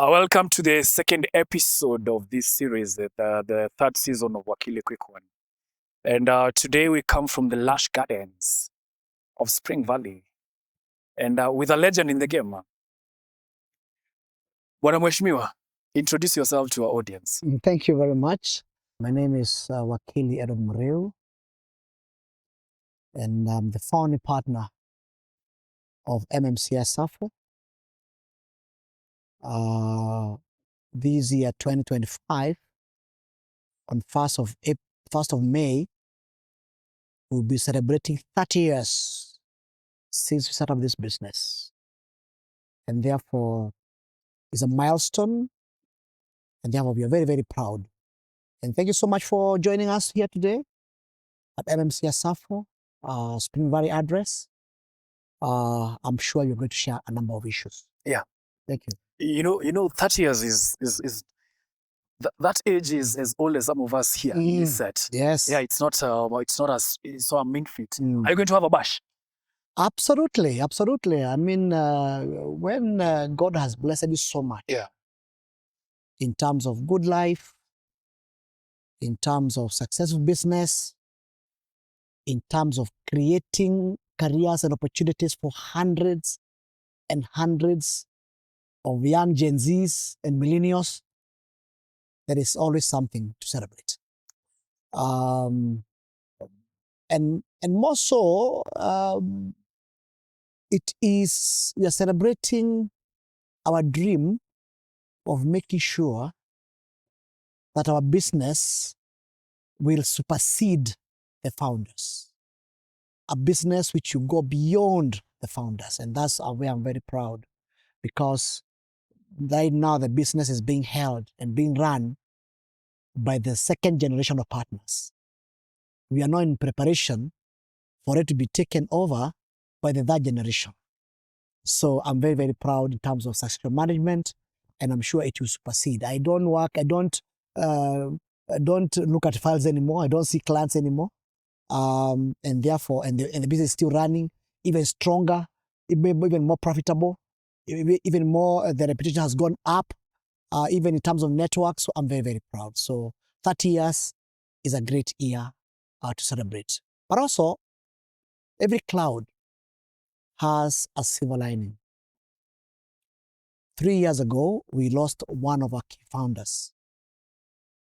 Welcome to the second episode of this series, the third season of Wakili Quick One. And today we come from the lush gardens of Spring Valley, and with a legend in the game. Bwana Mheshimiwa, introduce yourself to our audience. Thank you very much. My name is Wakili Muriu, and I'm the founding partner of MMCI SAFO. This year, 2025, on 1st of May, we'll be celebrating 30 years since we set up this business. And therefore, it's a milestone, and therefore we are very, very proud. And thank you so much for joining us here today at MMCI SAFO, Spring Valley address. I'm sure you're going to share a number of issues. Yeah. Thank you. You know, 30 years is that age is as old as some of us here. Is that? Yes. Yeah, it's not as it's so a mean feat. Are you going to have a bash? Absolutely, absolutely. I mean, when God has blessed you so much, yeah, in terms of good life, in terms of successful business, in terms of creating careers and opportunities for hundreds and hundreds of young Gen Zs and millennials, there is always something to celebrate. And more so, we are celebrating our dream of making sure that our business will supersede the founders. A business which will go beyond the founders. And that's where I'm very proud, because right now the business is being held and being run by the second generation of partners. We are now in preparation for it to be taken over by the third generation. So I'm very, very proud in terms of succession management, and I'm sure it will supersede. I don't look at files anymore. I don't see clients anymore. And therefore, and the business is still running, even stronger, even more profitable, even more, the reputation has gone up, even in terms of network. So I'm very, very proud. So 30 years is a great year to celebrate. But also, every cloud has a silver lining. 3 years ago, we lost one of our key founders,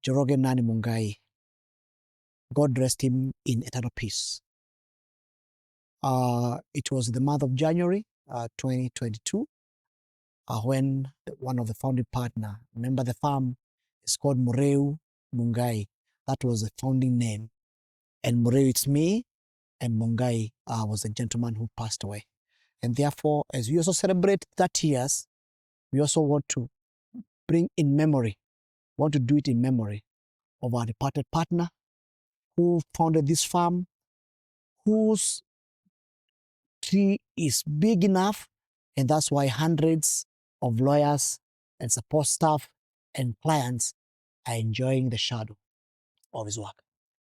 Joroge Nani Mungai. God rest him in eternal peace. It was the month of January 2022 when one of the founding partner, remember the farm is called Muriu Mungai. That was the founding name. And Muriu, it's me, and Mungai was the gentleman who passed away. And therefore, as we also celebrate 30 years, we also want to bring in memory, want to do it in memory of our departed partner who founded this farm, whose tree is big enough, and that's why hundreds of lawyers and support staff and clients are enjoying the shadow of his work.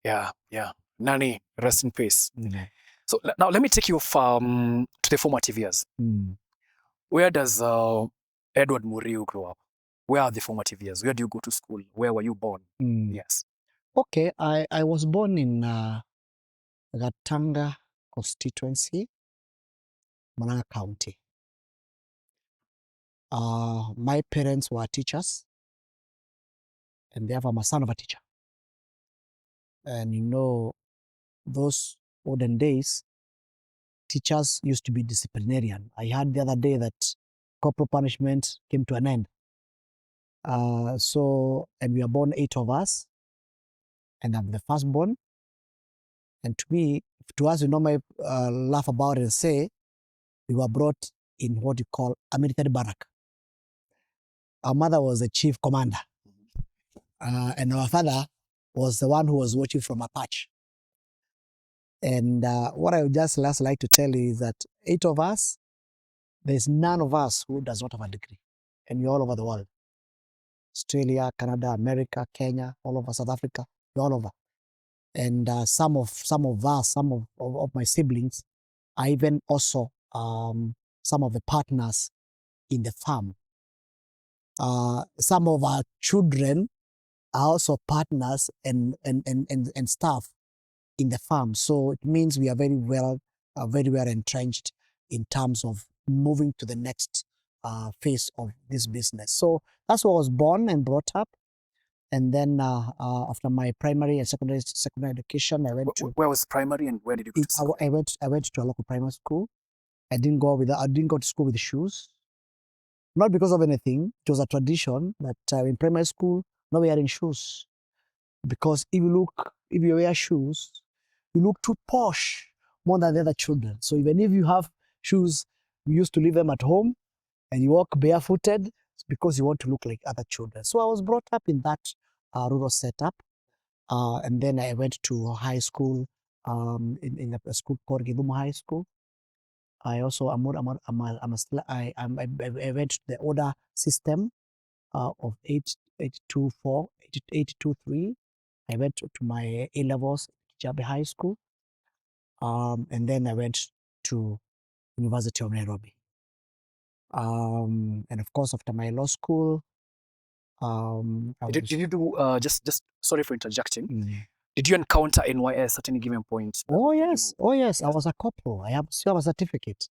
Yeah. Nani, rest in peace. So now let me take you to the formative years. Where does Edward Muriu grow up? Where are the formative years? Where do you go to school? Where were you born? Yes. Okay, I was born in Gatanga constituency, Murang'a County. My parents were teachers, and therefore I'm a son of a teacher. And you know, those olden days, teachers used to be disciplinarian. I heard the other day that corporal punishment came to an end. And we are born 8 of us, and I'm the firstborn. And to us, we normally laugh about it and say we were brought in what you call a military barrack. Our mother was the chief commander, and our father was the one who was watching from a perch. And what I would just last like to tell you is that 8 of us, there's none of us who does not have a degree, and we're all over the world. Australia, Canada, America, Kenya, all over South Africa, we're all over. And some of my siblings are even also some of the partners in the farm. some of our children are also partners and staff in the farm. So it means we are very well entrenched in terms of moving to the next phase of this business. So that's where I was born and brought up. And then after my primary and secondary education, I went to. Where was primary and where did you go to school? I went to a local primary school. I didn't go to school with shoes. Not because of anything. It was a tradition that in primary school, no wearing shoes. Because if you wear shoes, you look too posh more than the other children. So even if you have shoes, you used to leave them at home and you walk barefooted, it's because you want to look like other children. So I was brought up in that rural setup. And then I went to high school in a school called Giduma High School. I also I went to the order system of 824, 823. I went to my A levels at Kijabe High School, and then I went to University of Nairobi. And of course, after my law school, did you do just sorry for interjecting? Did you encounter NYS at any given point? Oh yes. I was a corporal. I still have a certificate.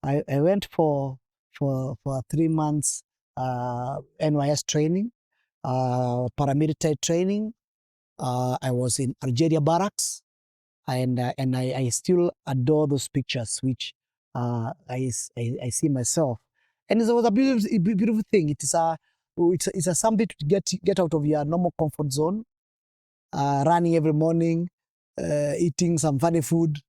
I went for 3 months NYS training, paramilitary training. I was in Algeria barracks, and I still adore those pictures, which I see myself, and it was a beautiful thing. It's a something to get out of your normal comfort zone, running every morning, eating some funny food,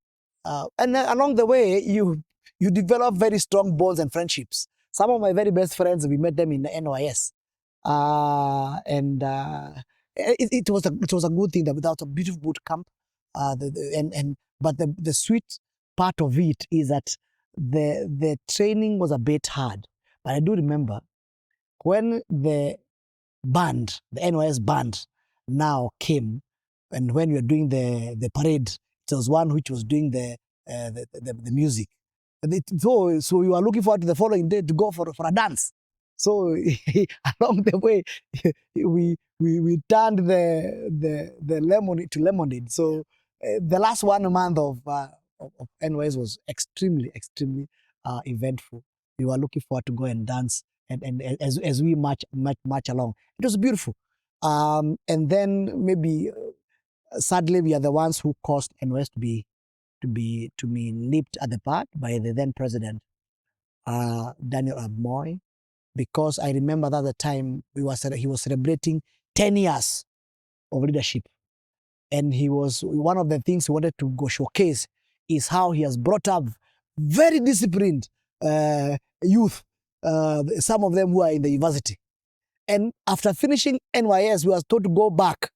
and along the way you develop very strong bonds and friendships. Some of my very best friends, we met them in the NYS, and it was a good thing. That was a beautiful boot camp, but the sweet part of it is that the training was a bit hard. But I do remember when the NYS band now came, and when we were doing the parade, it was one which was doing the music. So we were looking forward to the following day to go for a dance. So along the way, we turned the lemon to lemonade. So the last 1 month of NYS was extremely eventful. We were looking forward to go and dance, and as we march along, it was beautiful. And then maybe sadly we are the ones who caused NYS to be nipped at the bud by the then president Daniel Moi, because I remember that at the time he was celebrating 10 years of leadership, and he was one of the things he wanted to go showcase is how he has brought up very disciplined youth, some of them who are in the university. And after finishing NYS, we were told to go back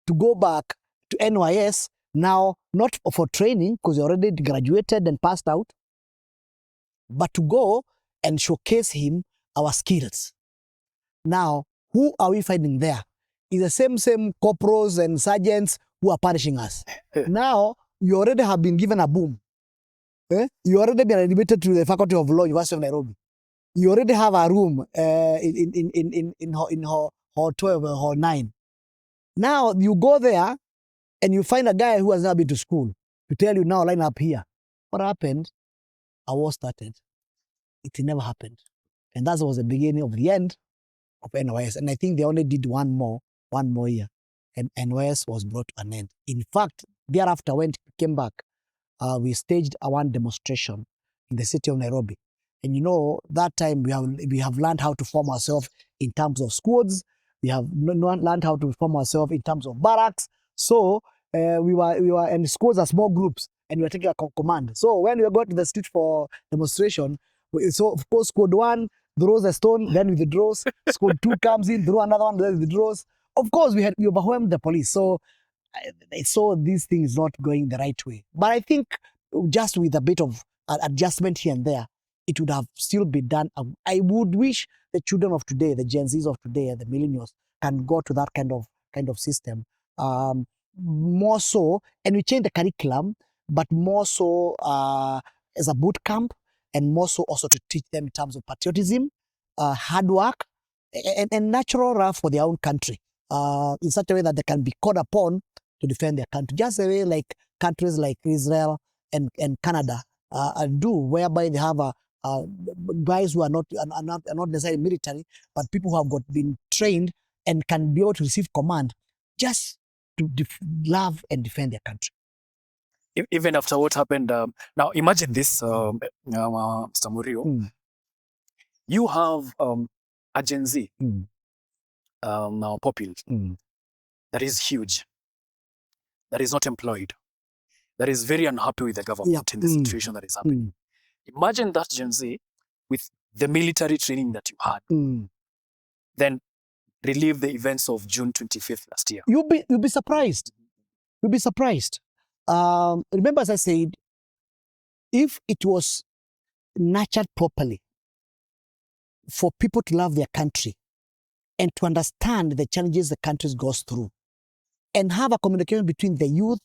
to NYS, now not for training because he already graduated and passed out, but to go and showcase him our skills. Now, who are we finding there? It's the same corporals and sergeants who are punishing us. Now, you already have been given a boom. You already been admitted to the Faculty of Law, University of Nairobi. You already have a room in hall 12 or hall 9. Now, you go there and you find a guy who has never been to school to tell you, now line up here. What happened? A war started. It never happened. And that was the beginning of the end of NYS. And I think they only did one more year. And NYS was brought to an end. In fact, thereafter, when it came back, we staged one demonstration in the city of Nairobi. And that time we have learned how to form ourselves in terms of squads. We have learned how to form ourselves in terms of barracks. So we were in squads as small groups, and we were taking a command. So when we got to the street for demonstration, so of course squad 1 throws a stone, then withdraws. Squad 2 comes in, throw another one, then withdraws. Of course, we overwhelmed the police. So I saw these things not going the right way. But I think just with a bit of adjustment here and there, it would have still been done. I would wish the children of today, the Gen Zs of today, and the millennials can go to that kind of system. More so, and we change the curriculum, but more so as a boot camp, and more so also to teach them in terms of patriotism, hard work, and natural wrath for their own country in such a way that they can be called upon to defend their country. Just the way like countries like Israel and Canada do, whereby they have guys who are not necessarily military, but people who have been trained and can be able to receive command just to love and defend their country. Even after what happened, now imagine this, Mr. Muriu. You have a Gen Z now population that is huge, that is not employed, that is very unhappy with the government in the situation that is happening. Imagine that Gen Z with the military training that you had, then relive the events of June 25th last year. You'll be surprised. You'll be surprised. Remember, as I said, if it was nurtured properly for people to love their country and to understand the challenges the country goes through and have a communication between the youth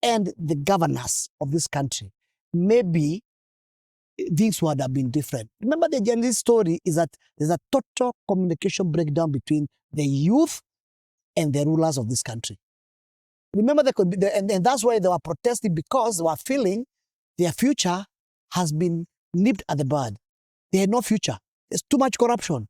and the governors of this country, maybe things would have been different. Remember, the Gen Z story is that there's a total communication breakdown between the youth and the rulers of this country. Remember, and that's why they were protesting, because they were feeling their future has been nipped at the bud. They had no future. There's too much corruption,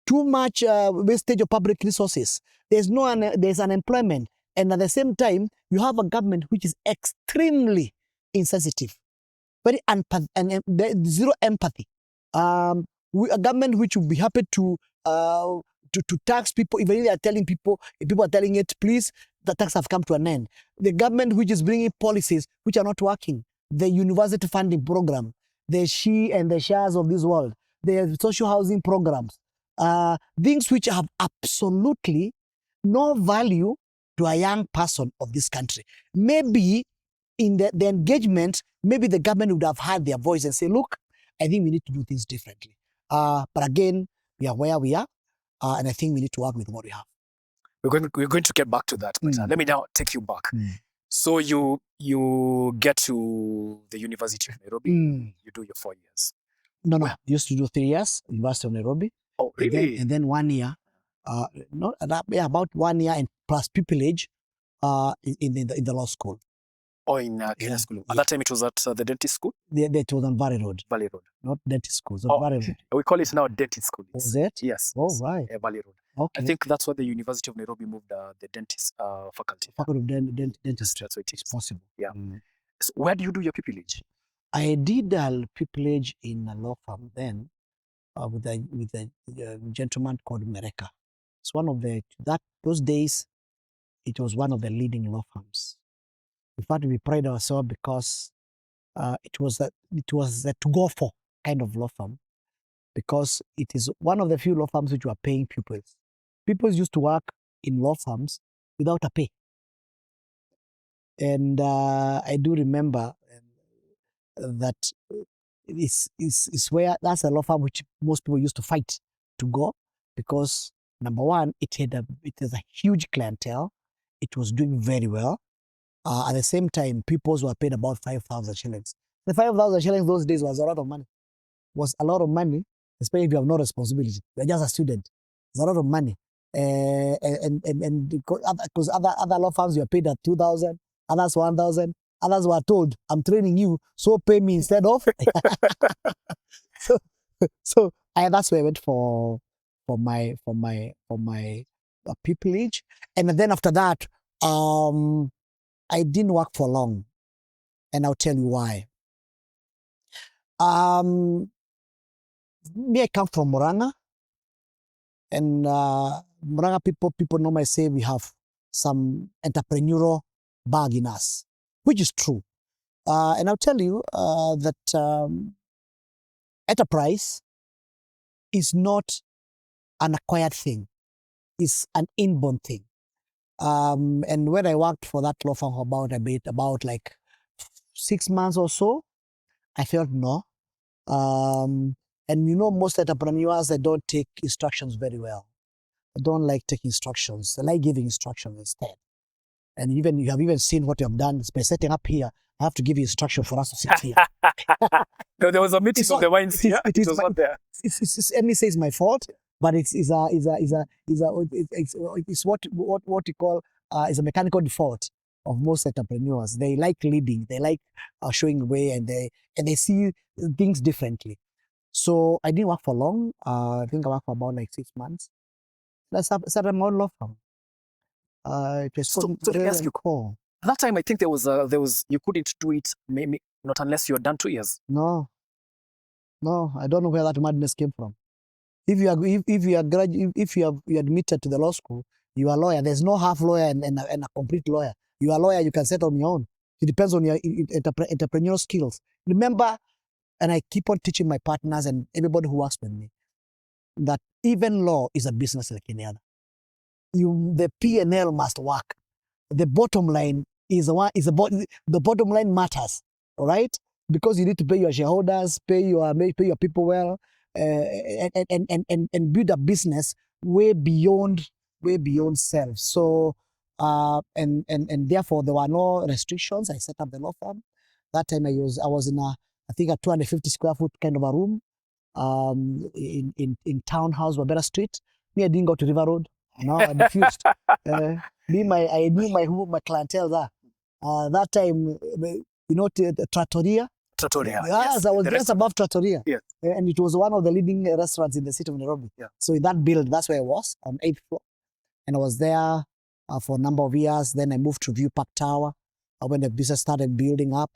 too much wastage of public resources. There's unemployment. And at the same time, you have a government which is extremely insensitive, very zero empathy. A government which will be happy to tax people, even if they are telling people, if people are telling it, please, the tax have come to an end. The government which is bringing policies which are not working, the university funding program, the she and the shares of this world, the social housing programs, things which have absolutely no value to a young person of this country. Maybe in the engagement, maybe the government would have had their voice and say, look, I think we need to do things differently. But again, we are where we are, and I think we need to work with what we have. We're going to get back to that, but let me now take you back. So you get to the University of Nairobi, you do your 4 years. No, well, used to do 3 years, University of Nairobi. Oh, really? And then 1 year, about 1 year and plus pupillage in the law school. Oh, in school. At that time, it was at the dentist school? It was on Valley Road. Valley Road. Not dentist school, it was Valley Road. We call it now dentist school. Was it? Yes. Oh, right. Valley Road. Okay. I think that's why the University of Nairobi moved the dentist faculty. Faculty of dentistry. That's what it is. Possible. Yeah. So where do you do your pupillage? I did a pupillage in a law firm then with a gentleman called Mereka. It's one of those days, it was one of the leading law firms. In fact, we pride ourselves because it was a to go for kind of law firm, because it is one of the few law firms which were paying pupils. Pupils used to work in law firms without a pay. And I do remember that it's where that's a law firm which most people used to fight to go, because number one, it has a huge clientele. It was doing very well. At the same time, pupils were paid about 5,000 shillings. The 5,000 shillings those days was a lot of money. Was a lot of money, especially if you have no responsibility. You're just a student. It's a lot of money. And because other law firms were paid at 2,000, others 1,000, others were told, I'm training you, so pay me instead of. so that's where I went for my pupillage. And then after that, I didn't work for long, and I'll tell you why. Me, I come from Muranga, and Muranga people normally say we have some entrepreneurial bug in us, which is true. And I'll tell you that enterprise is not an acquired thing; it's an inborn thing. And when I worked for that law firm about like 6 months or so, I felt no. And most entrepreneurs, they don't take instructions very well. They don't like taking instructions. They like giving instructions instead. And you have even seen what you have done by setting up here. I have to give you instruction for us to sit here. There was a meeting of the minds here. It was not there. Let me say it's my fault. but it's what you call is a mechanical default of most entrepreneurs. They like leading, they like showing way, and they see things differently. So I didn't work for long. I think I worked for about like 6 months. I started my own law firm. It was So let me ask you, Core. At that time, I think there was you couldn't do it, maybe not unless you had done 2 years. No, I don't know where that madness came from. If you are admitted to the law school, you are a lawyer. There's no half lawyer and a complete lawyer. You are a lawyer. You can set on your own. It depends on your entrepreneurial skills. Remember, and I keep on teaching my partners and everybody who works with me that even law is a business like any other. The P&L must work. The bottom line is the bottom line matters, all right? Because you need to pay your shareholders, pay your people well, and build a business way beyond self. So and therefore there were no restrictions. I set up the law firm. That time I was in I think a 250 square foot kind of a room in Townhouse, Wabera Street. Me, I didn't go to River Road. No, I diffused. I knew my clientele there. That time, Trattoria. Trattoria. Yes, I was just above Trattoria. Yes. And it was one of the leading restaurants in the city of Nairobi. Yeah. So in that build, that's where I was, on 8th floor. And I was there for a number of years. Then I moved to View Park Tower when the business started building up.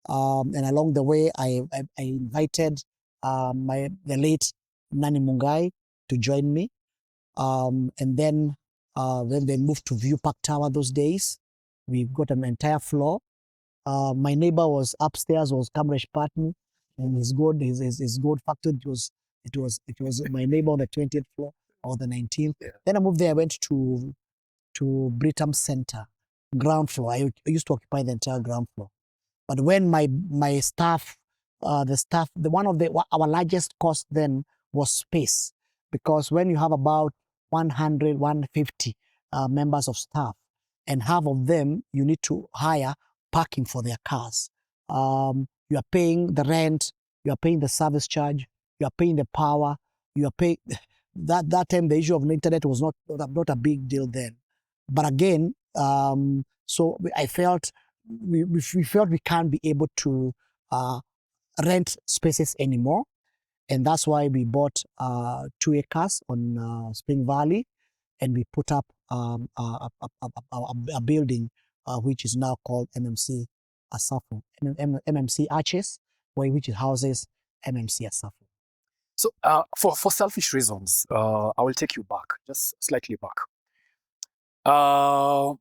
And along the way, I invited the late Nani Mungai to join me. And then when they moved to View Park Tower those days, we got an entire floor. My neighbor was upstairs, was Kamresh Patton, and his gold factory. It was my neighbor on the 20th floor or the 19th. Yeah. Then I moved there. I went to Brigham Center, ground floor. I used to occupy the entire ground floor. But when my staff, our largest cost then was space, because when you have about 100, 150 members of staff, and half of them you need to hire parking for their cars. You are paying the rent, you are paying the service charge, you are paying the power, you are paying that time the issue of the internet was not a big deal then. But again, so I felt we felt we can't be able to rent spaces anymore, and that's why we bought 2 acres on Spring Valley, and we put up a building which is now called MMC Asafo, MMC Arches, which houses MMC Asafo. So for selfish reasons, I will take you back, just slightly back. For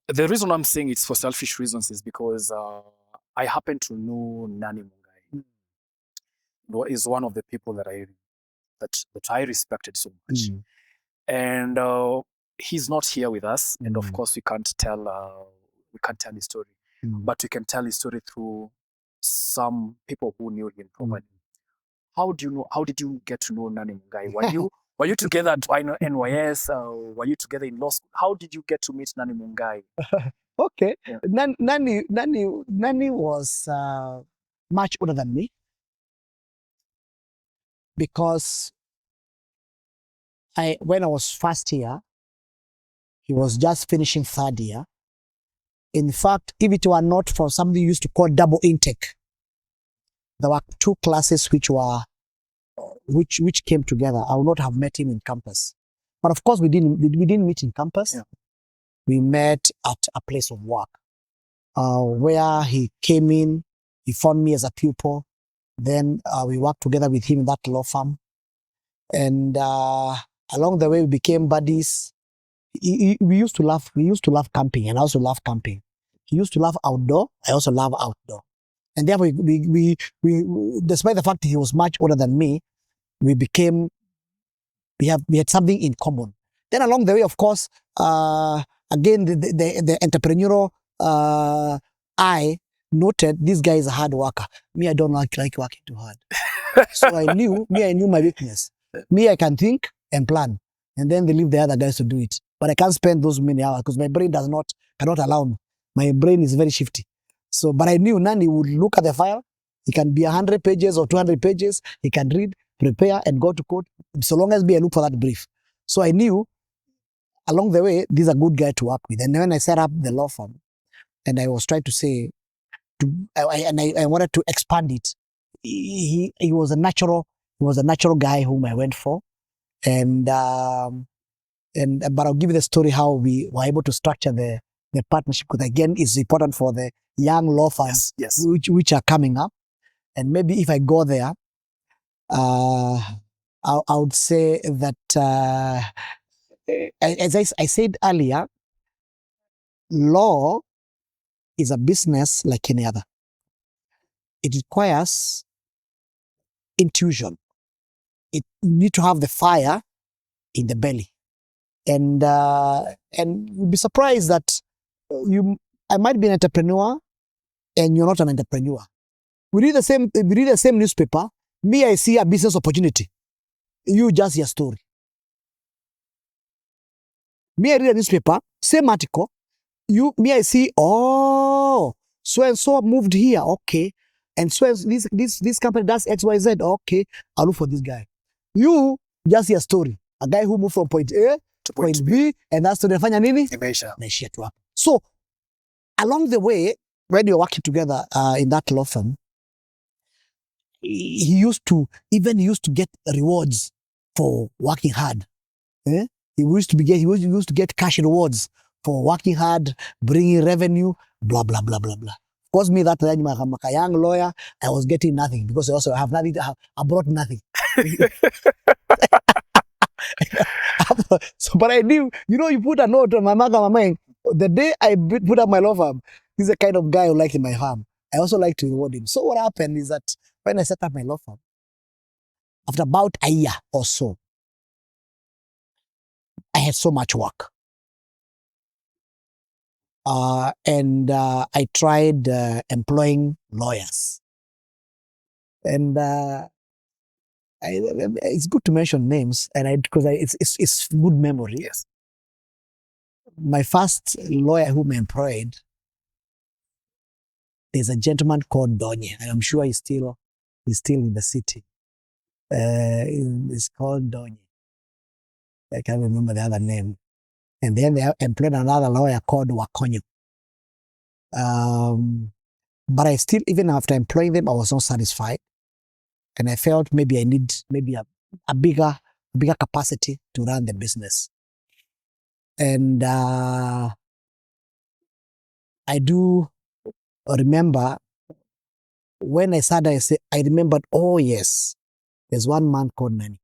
the reason I'm saying it's for selfish reasons is because I happen to know Nani Mungai. Is one of the people that I respected so much, and he's not here with us, and of course we can't tell his story, but we can tell his story through some people who knew him properly. How did you get to know Nani Mungai? Were you together at NYS? Were you together in law school? How did you get to meet Nani Mungai? Okay. Yeah. Nani was much older than me, because when I was first year, he was just finishing third year. In fact, if it were not for something you used to call double intake, there were 2 classes which came together. I would not have met him in campus. But of course, we didn't meet in campus. Yeah. We met at a place of work where he came in. He found me as a pupil. Then we worked together with him in that law firm. And along the way, we became buddies. We used to love camping, and I also love camping. He used to love outdoor. I also love outdoor. And therefore, we despite the fact that he was much older than me, we had something in common. Then along the way, of course, again, the entrepreneurial eye noted this guy is a hard worker. Me, I don't like working too hard. So I knew my weakness. Me, I can think and plan, and then they leave the other guys to do it. But I can't spend those many hours because my brain cannot allow me. My brain is very shifty. So, but I knew Nani would look at the file. It can be 100 pages or 200 pages. He can read. prepare and go to court, so long as I look for that brief. So I knew along the way, this is a good guy to work with. And when I set up the law firm, and I was trying to say, I wanted to expand it. He was a natural guy whom I went for, but I'll give you the story how we were able to structure the partnership, because again, it's important for the young law firms which are coming up. And maybe if I go there, I would say that as I said earlier, law is a business like any other. It requires intuition. You need to have the fire in the belly, and you'll be surprised that I might be an entrepreneur and you're not an entrepreneur. We read the same newspaper. Me, I see a business opportunity. You just hear story. Me, I read a newspaper, same article. Me, I see, oh, so and so moved here, okay. And so this company does XYZ, okay. I'll look for this guy. You just hear story. A guy who moved from point A to point B, and that's to define nini? Imeishia tu hapo. So along the way, when you're working together in that law firm, he used to get rewards for working hard. He used to get cash rewards for working hard, bringing revenue, blah blah blah blah blah. Of course, me that time, like a young lawyer, I was getting nothing because I also have nothing. I brought nothing. So, but I knew, you put a note on my mind. The day I put up my law firm, he's the kind of guy who likes in my firm. I also like to reward him. So what happened is that when I set up my law firm, after about a year or so, I had so much work. And I tried employing lawyers. And it's good to mention names, and because it's good memory. Yes. My first lawyer whom I employed, there's a gentleman called Donye. I'm sure he's still in the city. It's called Donye. I can't remember the other name. And then they employed another lawyer called Wakonyo. But I still, even after employing them, I was not satisfied. And I felt maybe I need a bigger capacity to run the business. And I do remember when I started, I remembered, oh yes, there's one man called Nani.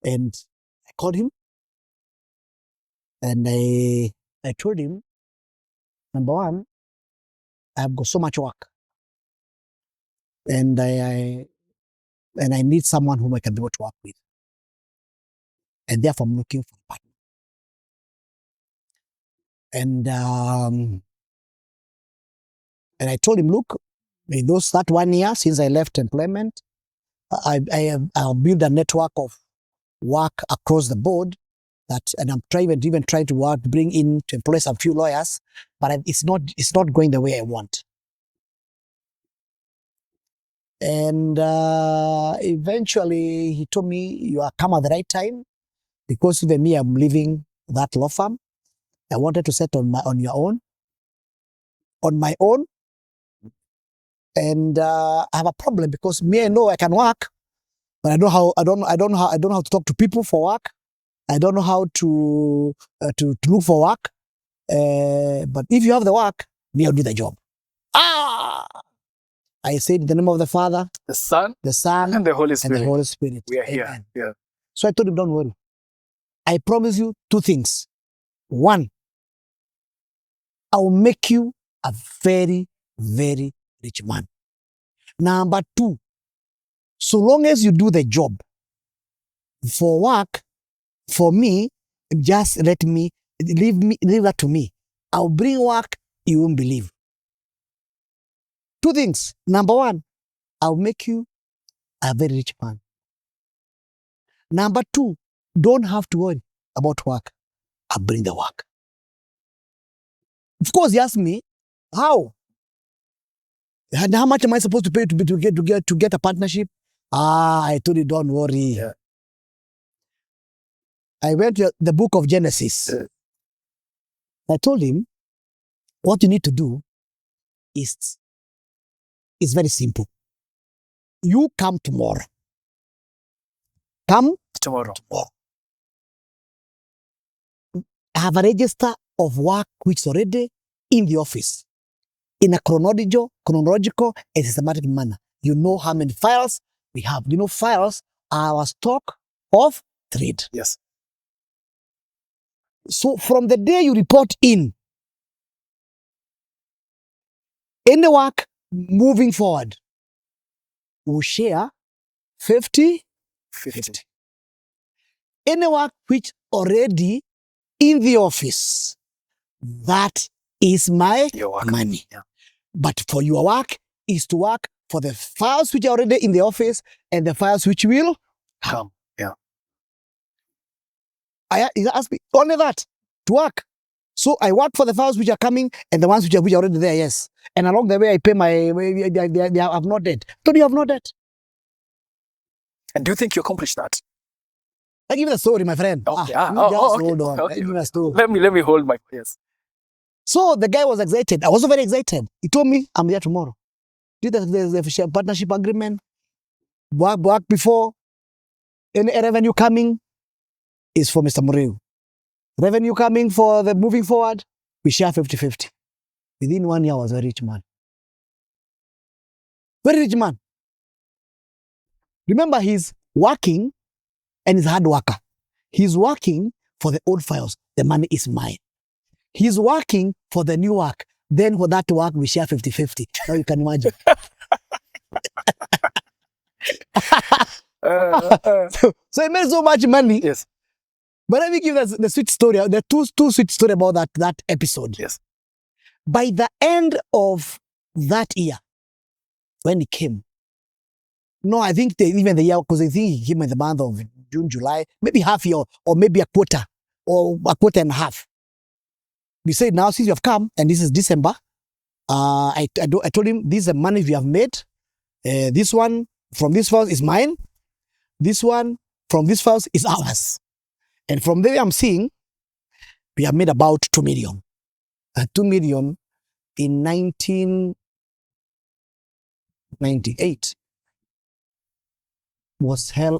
And I called him and I told him, number one, I've got so much work. And I need someone whom I can be able to work with. And therefore I'm looking for a partner. And I told him, look, in that 1 year since I left employment, I'll build a network of work across the board and I'm trying to bring in to employ some few lawyers, but it's not going the way I want. And eventually he told me, you are come at the right time, because even me, I'm leaving that law firm. I wanted to set on my own. And I have a problem because me, I know I can work, but I don't know how to talk to people for work. I don't know how to look for work. But if you have the work, me, I'll do the job. I said in the name of the Father, the Son, and the Holy Spirit. We are here. Amen. Yeah. So I told him, don't worry. I promise you 2 things. 1, I will make you a very, very rich man. Number 2, so long as you do the job for work, for me, just leave that to me. I'll bring work you won't believe. 2 things. Number 1, I'll make you a very rich man. Number 2, don't have to worry about work. I'll bring the work. Of course, he asked me, how? And how much am I supposed to pay to get a partnership? I told you, don't worry. Yeah. I went to the book of Genesis. I told him, what you need to do is very simple. You come tomorrow. Come Tomorrow. I have a register of work which is already in the office in a chronological and systematic manner. You know how many files we have. You know, files are our stock of trade. Yes. So from the day you report in, any work moving forward, we'll share 50. Any work which already in the office, that is my money. Yeah. But for your work is to work for the files which are already in the office and the files which will come. Yeah. He asked me only that to work. So I work for the files which are coming and the ones which are already there, yes. And along the way, I pay my, they have not debt. Don't you have not debt? And do you think you accomplished that? I give you the story, my friend. Okay. Hold on. Okay. Give me a story. Let me hold my, yes. So the guy was excited. I was very excited. He told me, I'm there tomorrow. Did the partnership agreement, work before, any revenue coming is for Mr. Muriu. Revenue coming for the moving forward, we share 50-50. Within 1 year, I was a rich man. Very rich man. Remember, he's working and he's a hard worker. He's working for the old files. The money is mine. He's working for the new work. Then for that work, we share 50-50. Now you can imagine. So he made so much money. Yes. But let me give us the sweet story, the two sweet story about that episode. Yes. By the end of that year, when he came, no, I think even the year, because I think he came in the month of June, July, maybe half year or maybe a quarter and a half. We said, now since you have come and this is December, I told him, this is the money we have made. This one from this files is mine. This one from this files is ours. And from there, I'm seeing we have made about 2 million. 2 million in 1998 was a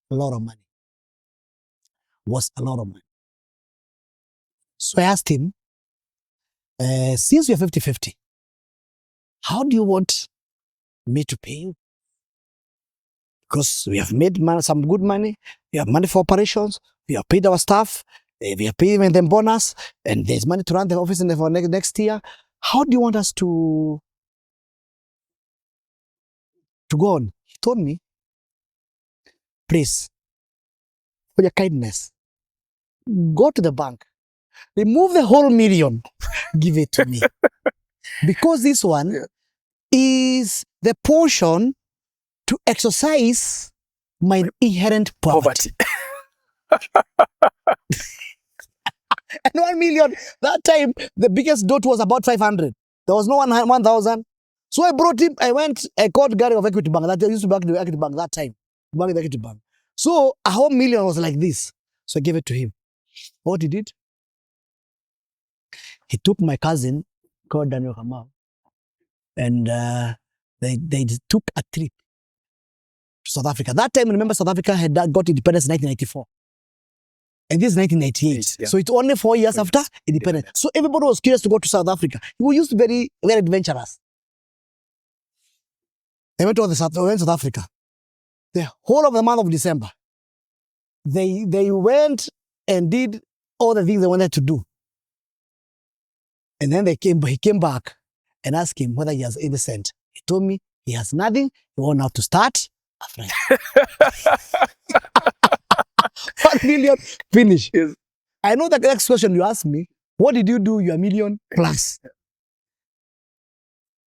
lot of money. So I asked him, since we are 50-50, how do you want me to pay you? Because we have made some good money, we have money for operations, we have paid our staff, we have paid them bonus, and there's money to run the office for next year. How do you want us to go on? He told me, please, for your kindness, go to the bank, remove the whole million, give it to me. Because this one is the portion to exercise my inherent poverty. And 1 million, that time, the biggest dot was about 500. There was no 1,000. So I brought him, I called Gary of Equity Bank. That I used to bank the Equity Bank that time. Bank the Equity Bank. So a whole million was like this. So I gave it to him. What he did? He took my cousin, called Daniel Kamau, and they took a trip to South Africa. That time, remember, South Africa had got independence in 1994. And this is 1998. Yeah. So it's only 4 years after independence. So everybody was curious to go to South Africa. We used to be very, very adventurous. They went to South Africa. The whole of the month of December, they went and did all the things they wanted to do. And then he came back and asked him whether he has any cent. He told me he has nothing. He wants now to start a friend. 1 million, finish. Yes. I know the next question you ask me, what did you do your million plus?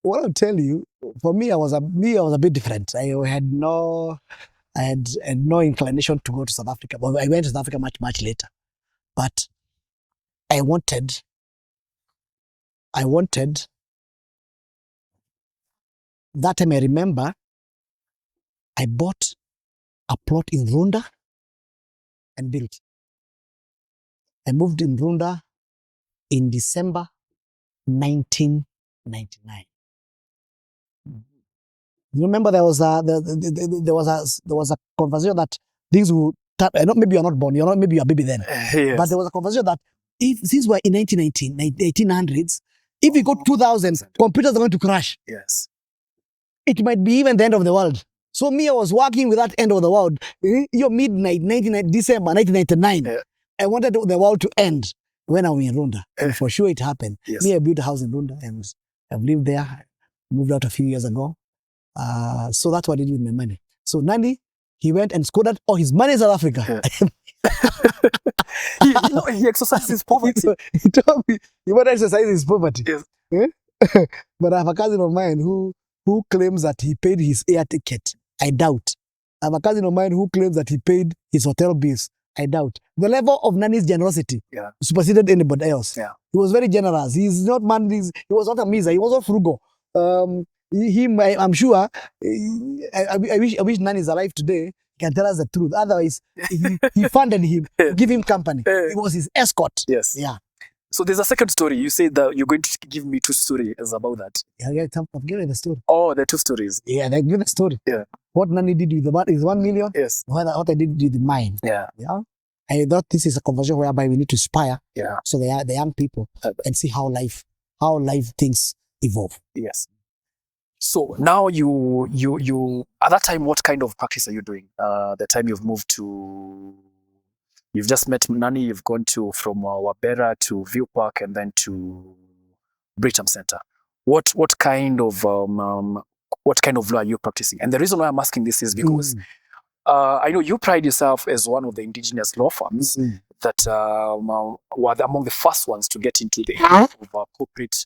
What I'll tell you, for me, I was a bit different. I had no inclination to go to South Africa. But I went to South Africa much later. But I wanted that time. I remember I bought a plot in Runda and built. I moved in Runda in December 1999. You remember there was a conversation that things would start. Maybe you're not born. Maybe you're a baby then. Yes. But there was a conversation that since we're in 1800s, if we go 2000, computers are going to crash. Yes. It might be even the end of the world. So me, I was working with that end of the world. Midnight, December 1999. Yeah. I wanted the world to end when I was in Runda. And for sure it happened. Yes. Me, I built a house in Runda and I've lived there. Moved out a few years ago. So that's what I did with my money. So Nani, he went and scored all his money in South Africa. Yeah. He exercised his poverty. He told me he wanted to exercise his poverty. Yes. But I have a cousin of mine who claims that he paid his air ticket. I doubt. I have a cousin of mine who claims that he paid his hotel bills. I doubt. The level of Nani's generosity superseded anybody else. Yeah. He was very generous. He's not man. He was not a miser. He was not frugal. I'm sure. I wish Nani is alive today. He can tell us the truth. Otherwise, he funded him to give him company. He was his escort. Yes. Yeah. So there's a second story. You said that you're going to give me two stories about that. Yeah, I've given the story. Oh, the two stories. Yeah, they give the story. Yeah. What Nani did with the is 1 million. Yes. What I did with mine. Yeah. Yeah. I thought this is a conversation whereby we need to inspire. Yeah. So the young people and see how life things evolve. Yes. So now you at that time, what kind of practice are you doing? The time you've moved to, you've just met Nani, you've gone from Wabera to View Park and then to Brigham Center. What kind of law are you practicing? And the reason why I'm asking this is because I know you pride yourself as one of the indigenous law firms that were among the first ones to get into the area of corporate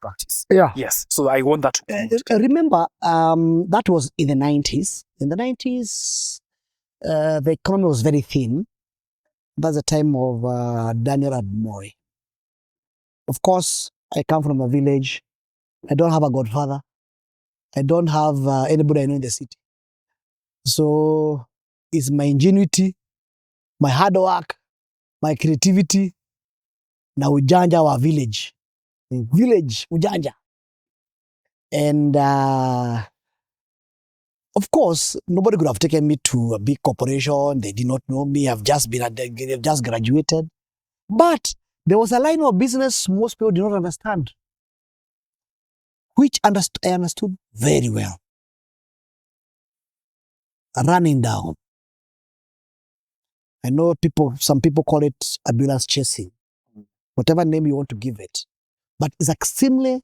practice. Yeah. Yes. So I want that to remember, that was in the 90s. In the 90s, the economy was very thin. That's the time of Daniel Admoy. Of course, I come from a village. I don't have a godfather. I don't have anybody I know in the city. So it's my ingenuity, my hard work, my creativity, na ujanja wa village. Village ujanja. And of course, nobody could have taken me to a big corporation. They did not know me. I've just graduated. But there was a line of business most people did not understand, which I understood very well. Running down. I know some people call it ambulance chasing, whatever name you want to give it. But it's extremely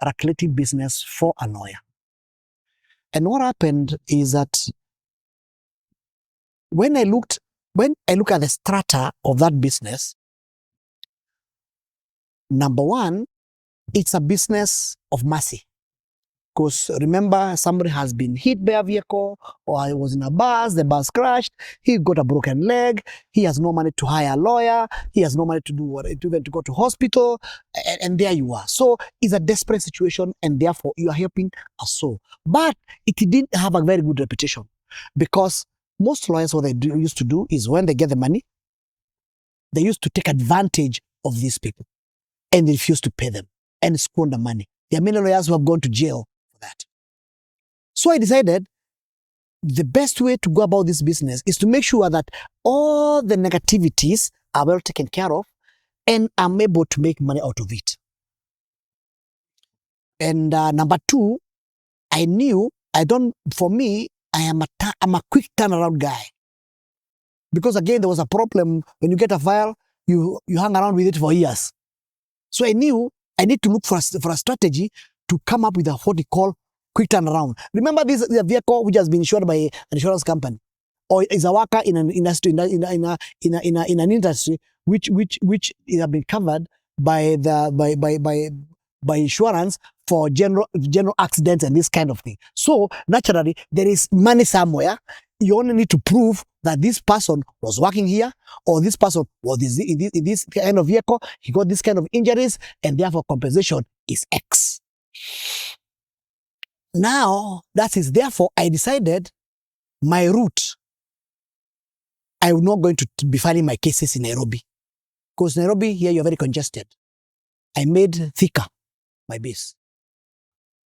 lucrative business for a lawyer. And what happened is that when I look at the strata of that business, number one, it's a business of mercy. Because remember, somebody has been hit by a vehicle, or I was in a bus, the bus crashed, he got a broken leg, he has no money to hire a lawyer, he has no money to even to go to hospital, and there you are. So it's a desperate situation, and therefore you are helping a soul. But it didn't have a very good reputation, because most lawyers, what they used to do is when they get the money, they used to take advantage of these people, and they refuse to pay them, and squander money. There are many lawyers who have gone to jail for that. So I decided the best way to go about this business is to make sure that all the negativities are well taken care of and I'm able to make money out of it. And number two, I knew I'm a quick turnaround guy. Because again, there was a problem when you get a file, you hang around with it for years. So I knew I need to look for a strategy to come up with what we call quick turnaround. Remember, this is a vehicle which has been insured by an insurance company, or is a worker in an industry in an industry which has been covered by insurance for general accidents and this kind of thing. So naturally, there is money somewhere. You only need to prove that this person was working here, or this person was in this kind of vehicle, he got this kind of injuries, and therefore compensation is X. Now, that is therefore I decided my route, I'm not going to be filing my cases in Nairobi. Because Nairobi, here you're very congested. I made thicker my base.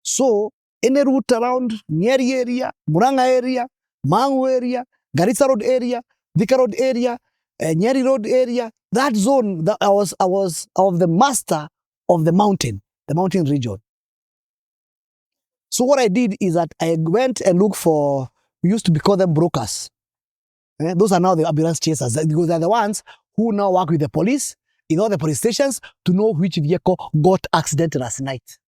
So, any route around Nyeri area, Muranga area, Mangu area, Garissa Road area, Thika Road area, Nyeri Road area, that zone, I was of the master of the mountain region. So what I did is that I went and looked for, we used to call them brokers. Those are now the ambulance chasers, because they're the ones who now work with the police in all the police stations to know which vehicle got accidented last night.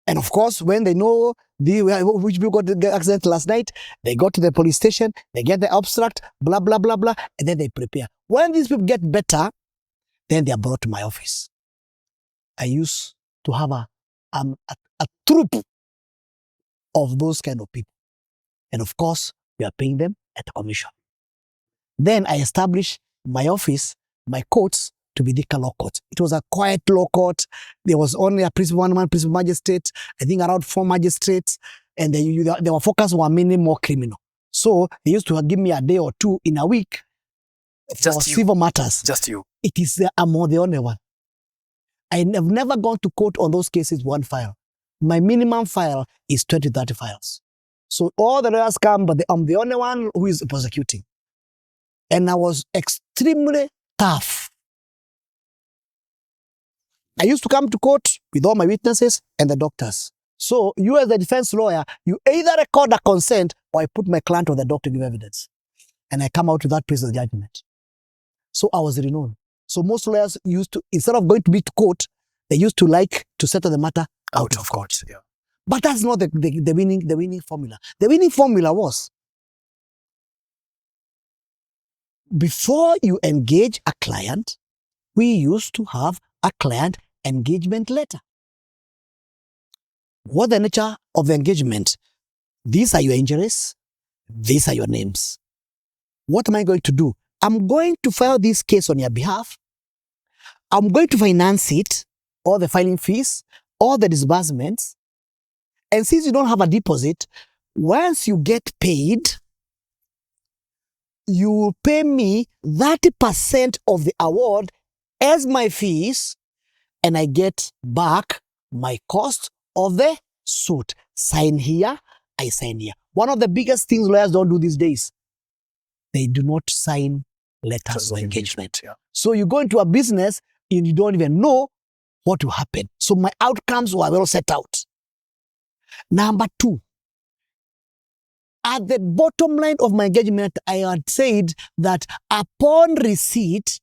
And of course, when they know which vehicle got accidented last night, they go to the police station, they get the abstract, blah, blah, blah, blah, and then they prepare. When these people get better, then they are brought to my office. I used to have a troop of those kind of people. And of course, we are paying them at a commission. Then I established my office, my courts, to be Thika Law Court. It was a quiet law court. There was only a one principal magistrate, I think around 4 magistrates, and their focus were mainly more criminal. So they used to give me a day or 2 in a week for civil matters. Just you. It is, I'm the only one. I have never gone to court on those cases 1 file. My minimum file is 20, 30 files. So all the lawyers come, but I'm the only one who is prosecuting. And I was extremely tough. I used to come to court with all my witnesses and the doctors. So you as the defense lawyer, you either record a consent or I put my client or the doctor to give evidence. And I come out with that piece of judgment. So I was renowned. So most lawyers used to, instead of going to be to court, they used to like to settle the matter out of court. Yeah. But that's not the winning formula. The winning formula was, before you engage a client, we used to have a client engagement letter. What the nature of the engagement? These are your injuries. These are your names. What am I going to do? I'm going to file this case on your behalf. I'm going to finance it, all the filing fees, all the disbursements. And since you don't have a deposit, once you get paid, you will pay me 30% of the award as my fees, and I get back my cost of the suit. Sign here, I sign here. One of the biggest things lawyers don't do these days, they do not sign letters of engagement. Yeah. So you go into a business and you don't even know what will happen. So my outcomes were well set out. Number 2, at the bottom line of my engagement, I had said that upon receipt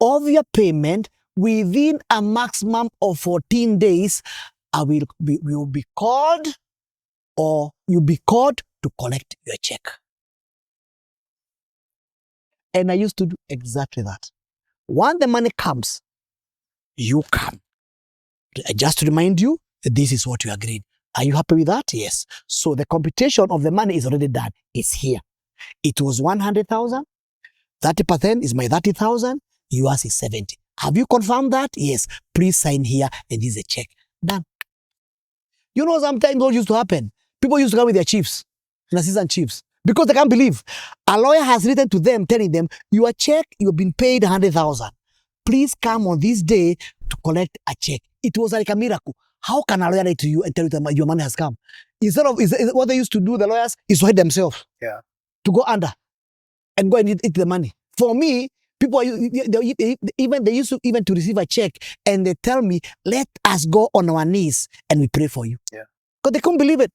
of your payment, within a maximum of 14 days, we will be called, or you'll be called to collect your check. And I used to do exactly that. When the money comes, you come. Just to remind you, this is what you agreed. Are you happy with that? Yes. So the computation of the money is already done. It's here. It was 100,000. 30% is my 30,000. Yours is 70. Have you confirmed that? Yes. Please sign here, and this is a check. Done. You know, sometimes what used to happen? People used to come with their chiefs, and assistant chiefs, because they can't believe. A lawyer has written to them, telling them, your check, you've been paid 100,000. Please come on this day to collect a check. It was like a miracle. How can a lawyer write to you and tell you that your money has come? Instead of, what they used to do, the lawyers, is to hide themselves. Yeah. To go under and go and eat the money. For me, people, they used to even to receive a check and they tell me, let us go on our knees and we pray for you. Yeah. Because they couldn't believe it.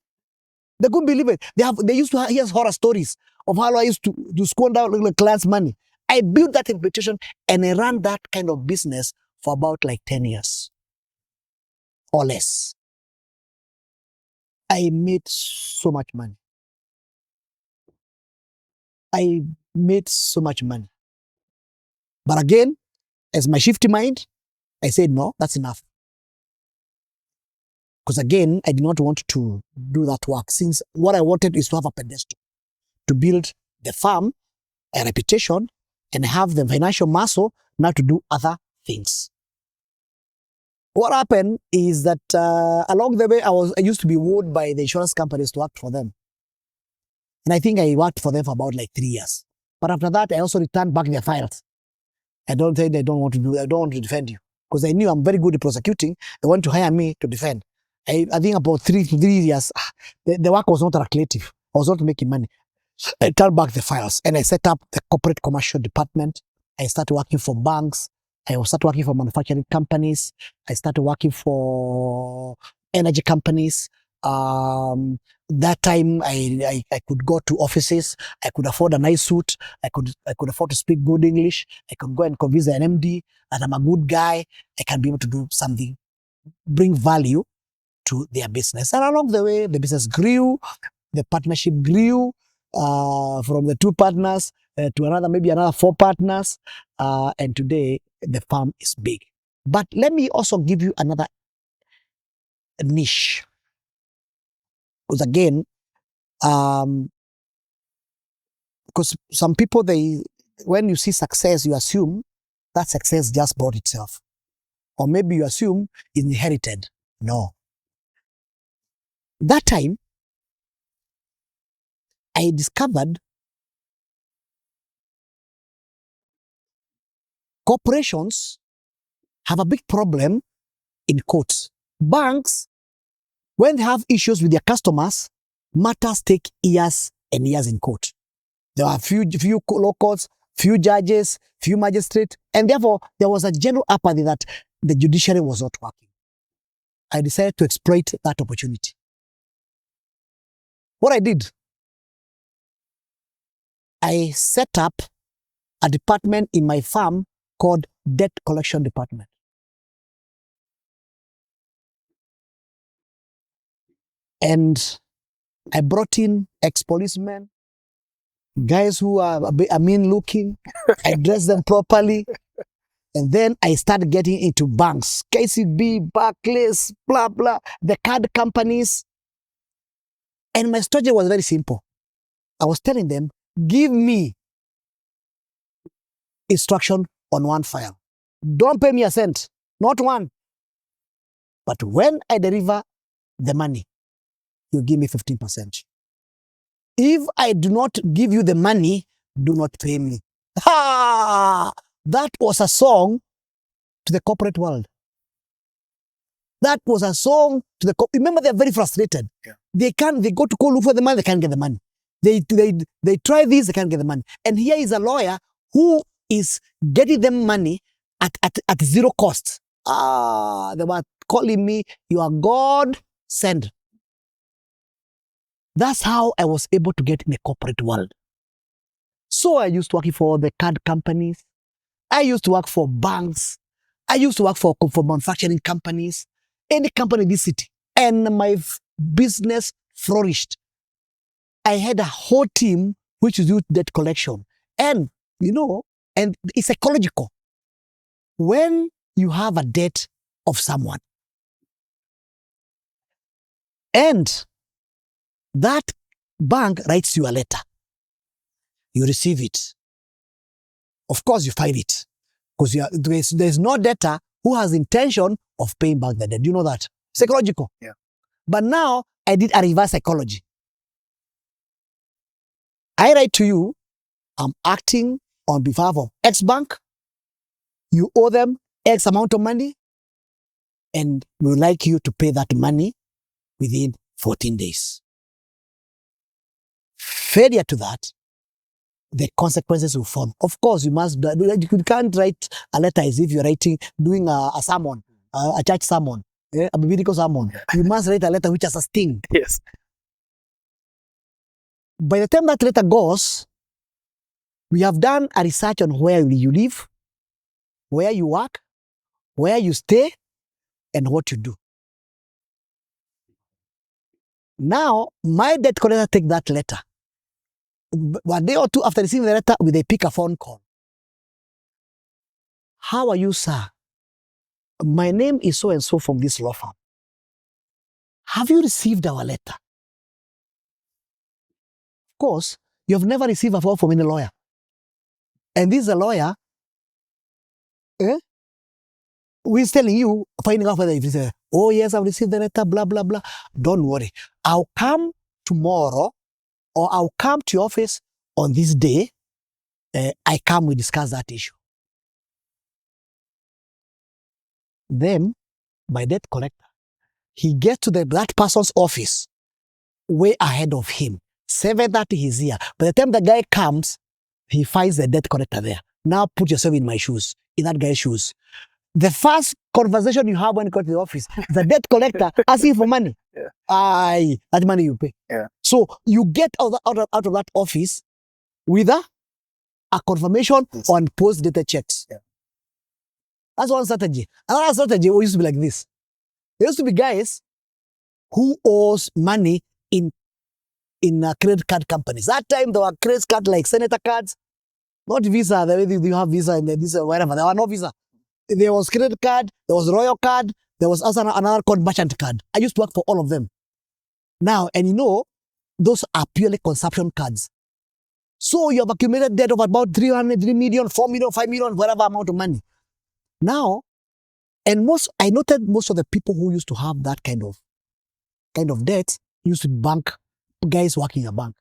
They couldn't believe it. They used to hear horror stories of how I used to squander clients' money. I built that reputation and I ran that kind of business for about like 10 years or less. I made so much money. I made so much money. But again, as my shifty mind, I said, no, that's enough. Because again, I did not want to do that work, since what I wanted is to have a pedestal, to build the farm, a reputation, and have the financial muscle now to do other things. What happened is that along the way, I used to be wooed by the insurance companies to work for them. And I think I worked for them for about like 3 years. But after that, I also returned back their files. I don't think I don't want to defend you. Because I knew I'm very good at prosecuting. They want to hire me to defend. I think about three years, the work was not lucrative. I was not making money. I turned back the files and I set up the corporate commercial department. I started working for banks. I started working for manufacturing companies. I started working for energy companies. That time I could go to offices. I could afford a nice suit. I could afford to speak good English. I could go and convince an MD that I'm a good guy. I can be able to do something, bring value to their business. And along the way, the business grew, the partnership grew from the 2 partners to maybe another 4 partners. And today, the farm is big. But let me also give you another niche. Because again, because some people, when you see success, you assume that success just brought itself. Or maybe you assume it's inherited. No. That time, I discovered corporations have a big problem in courts. Banks, when they have issues with their customers, matters take years and years in court. There are few law courts, few judges, few magistrates, and therefore there was a general apathy that the judiciary was not working. I decided to exploit that opportunity. What I did, I set up a department in my farm called Debt Collection Department. And I brought in ex-policemen, guys who are mean looking. I dressed them properly. And then I started getting into banks, KCB, Barclays, blah, blah, the card companies. And my strategy was very simple. I was telling them, give me instruction on one file. Don't pay me a cent, not one. But when I deliver the money, you give me 15%. If I do not give you the money, do not pay me. Ha! That was a song to the corporate world. That was a song to the remember, they're very frustrated. Yeah. They go to call look for the money, they can't get the money. They try this, they can't get the money. And here is a lawyer who is getting them money at zero cost. They were calling me, you are God sent. That's how I was able to get in the corporate world. So I used to work for the card companies. I used to work for banks. I used to work for manufacturing companies, any company in this city. And my business flourished. I had a whole team which is do debt collection. And, and it's psychological. When you have a debt of someone, and that bank writes you a letter, you receive it. Of course, you file it. Because there's no debtor who has intention of paying back the debt. Do you know that? Psychological. Yeah. But now I did a reverse psychology. I write to you, I'm acting on behalf of X bank. You owe them X amount of money, and we would like you to pay that money within 14 days. Failure to that, the consequences will form. Of course, you can't write a letter as if you're doing a sermon, a church sermon, a biblical sermon. You must write a letter which has a sting. Yes. By the time that letter goes, we have done a research on where you live, where you work, where you stay, and what you do. Now, my debt collector take that letter. 1 day or 2 after receiving the letter, they pick a phone call. How are you, sir? My name is so-and-so from this law firm. Have you received our letter? Of course, you have never received a phone from any lawyer. And this is a lawyer We're telling you, finding out whether if say, oh yes, I've received the letter, blah, blah, blah. Don't worry. I'll come tomorrow or I'll come to your office on this day. We discuss that issue. Then, my debt collector, he gets to that person's office way ahead of him. 7:30 he's here. By the time the guy comes, he finds the debt collector there. Now put yourself in my shoes, in that guy's shoes. The first conversation you have when you go to the office, the debt collector asking for money. Yeah. Aye, that money you pay. Yeah. So you get out of that office with a confirmation on post-dated checks. Yeah. That's one strategy. Another strategy used to be like this. There used to be guys who owes money in credit card companies. That time there were credit cards like senator cards, not Visa. The way you have Visa and this whatever. There were no Visa. There was credit card, there was Royal card, there was also another called merchant card. I used to work for all of them. Now, and you know, those are purely consumption cards. So you have accumulated debt of about 3 million, 4 million, 5 million, whatever amount of money. Now, and I noted most of the people who used to have that kind of debt used to be bank guys working in a bank.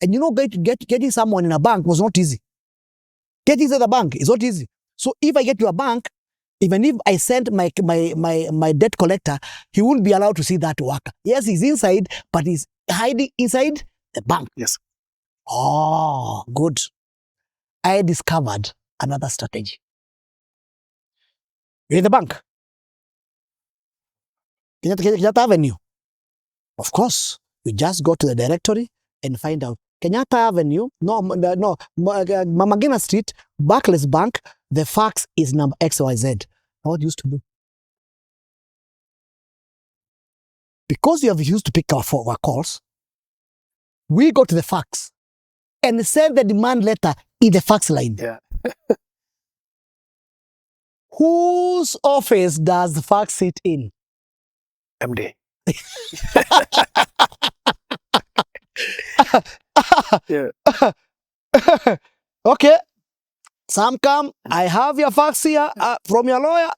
And you know, getting someone in a bank was not easy. Getting to the bank is not easy. So if I get to a bank, even if I send my debt collector, he won't be allowed to see that worker. Yes, he's inside, but he's hiding inside the bank. Yes. Oh, good. I discovered another strategy. You're in the bank. Kenyatta Avenue. Of course, you just go to the directory and find out Kenyatta Avenue, Mamagina Street, Barclays Bank, the fax is number XYZ. What used to do? Because you have used to pick our calls, we go to the fax and send the demand letter in the fax line. Yeah. Whose office does the fax sit in? MD. Yeah. Okay. Some come, I have your fax here from your lawyer.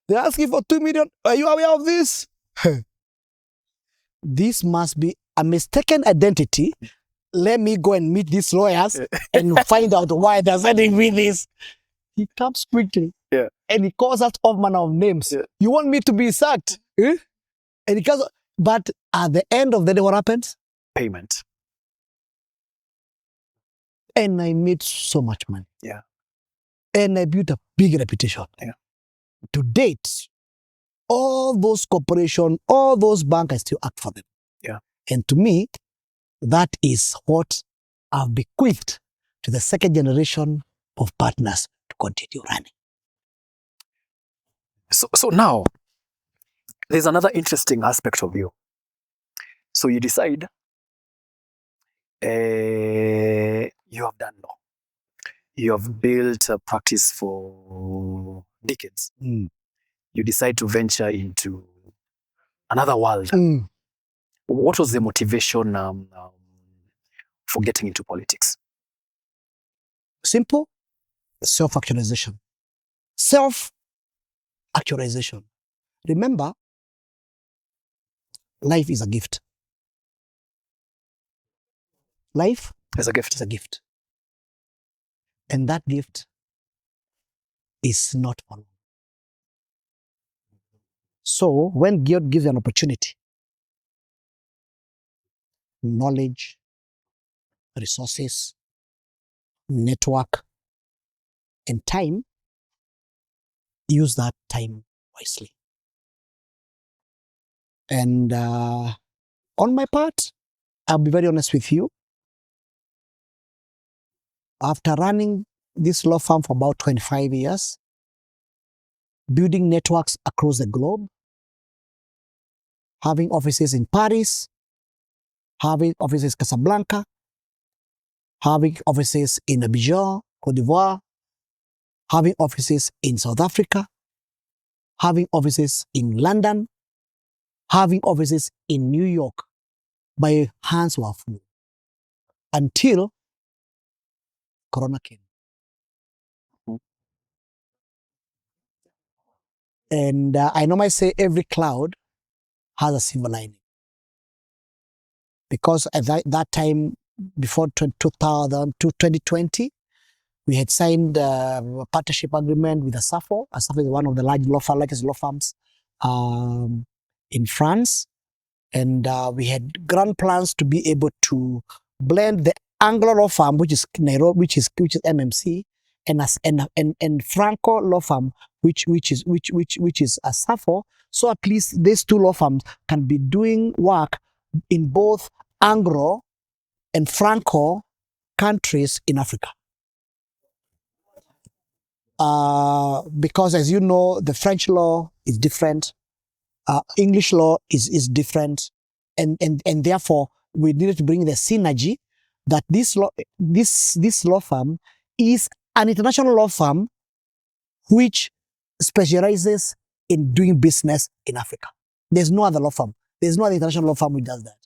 They're asking for 2 million. Are you aware of this? This must be a mistaken identity. Let me go and meet these lawyers and find out why they're sending me this. He comes quickly. Yeah. And he calls us all manner of names. Yeah. You want me to be sacked? Eh? And he comes, but at the end of the day, what happens? Payment. And I made so much money. Yeah. And I built a big reputation. Yeah. To date, all those corporations, all those banks, I still act for them. Yeah. And to me, that is what I've bequeathed to the second generation of partners to continue running. So now, there's another interesting aspect of you. So you decide you have done law. You have built a practice for decades. You decide to venture into another world. What was the motivation for getting into politics? Simple. Self-actualization. Self-actualization. Remember, life is a gift. Life As a gift. is a gift. And that gift is not for long. So when God gives you an opportunity, knowledge, resources, network, and time, use that time wisely. And on my part, I'll be very honest with you. After running this law firm for about 25 years, building networks across the globe, having offices in Paris, having offices in Casablanca, having offices in Abidjan, Cote d'Ivoire, having offices in South Africa, having offices in London, having offices in New York. My hands were full until Corona came. And I normally say every cloud has a silver lining. Because at that time, before 2020, we had signed a partnership agreement with Asafo. Asafo is one of the largest law firms in France. And we had grand plans to be able to blend the Anglo law firm, which is Nairobi, which is MMC, and Franco law firm, which is Asafo. So at least these two law firms can be doing work in both Anglo and Franco countries in Africa. Because as you know, the French law is different, English law is different, and therefore we needed to bring the synergy that this law firm is an international law firm which specializes in doing business in Africa. There's no other law firm. There's no other international law firm which does that.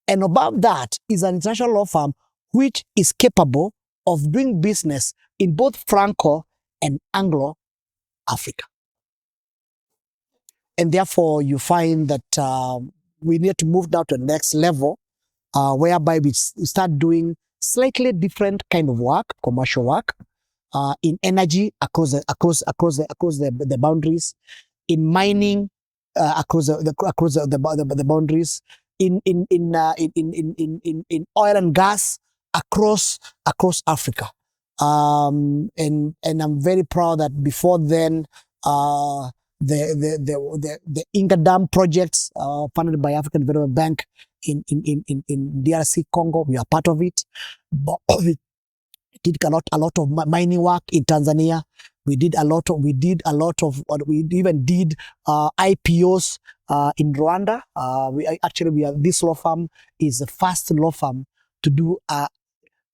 And above that is an international law firm which is capable of doing business in both Franco and Anglo Africa. And therefore, you find that we need to move now to the next level, whereby we start doing slightly different kind of work, commercial work, in energy across the boundaries, in mining across the boundaries, in oil and gas across Africa. And I'm very proud that before then, the Inga Dam projects funded by African Development Bank in DRC Congo, we are part of it. But we did a lot of mining work in Tanzania. We even did IPOs in Rwanda. This law firm is the first law firm to do an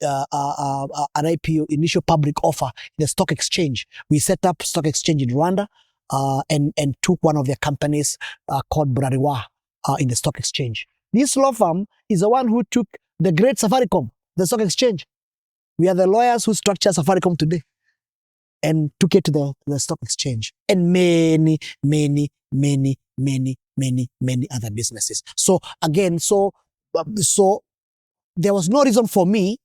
IPO, initial public offer, in the stock exchange. We set up stock exchange in Rwanda and took one of their companies called Brariwa in the stock exchange. This law firm is the one who took the great Safaricom, the stock exchange. We are the lawyers who structure Safaricom today and took it to the stock exchange, and many other businesses. So again, so there was no reason for me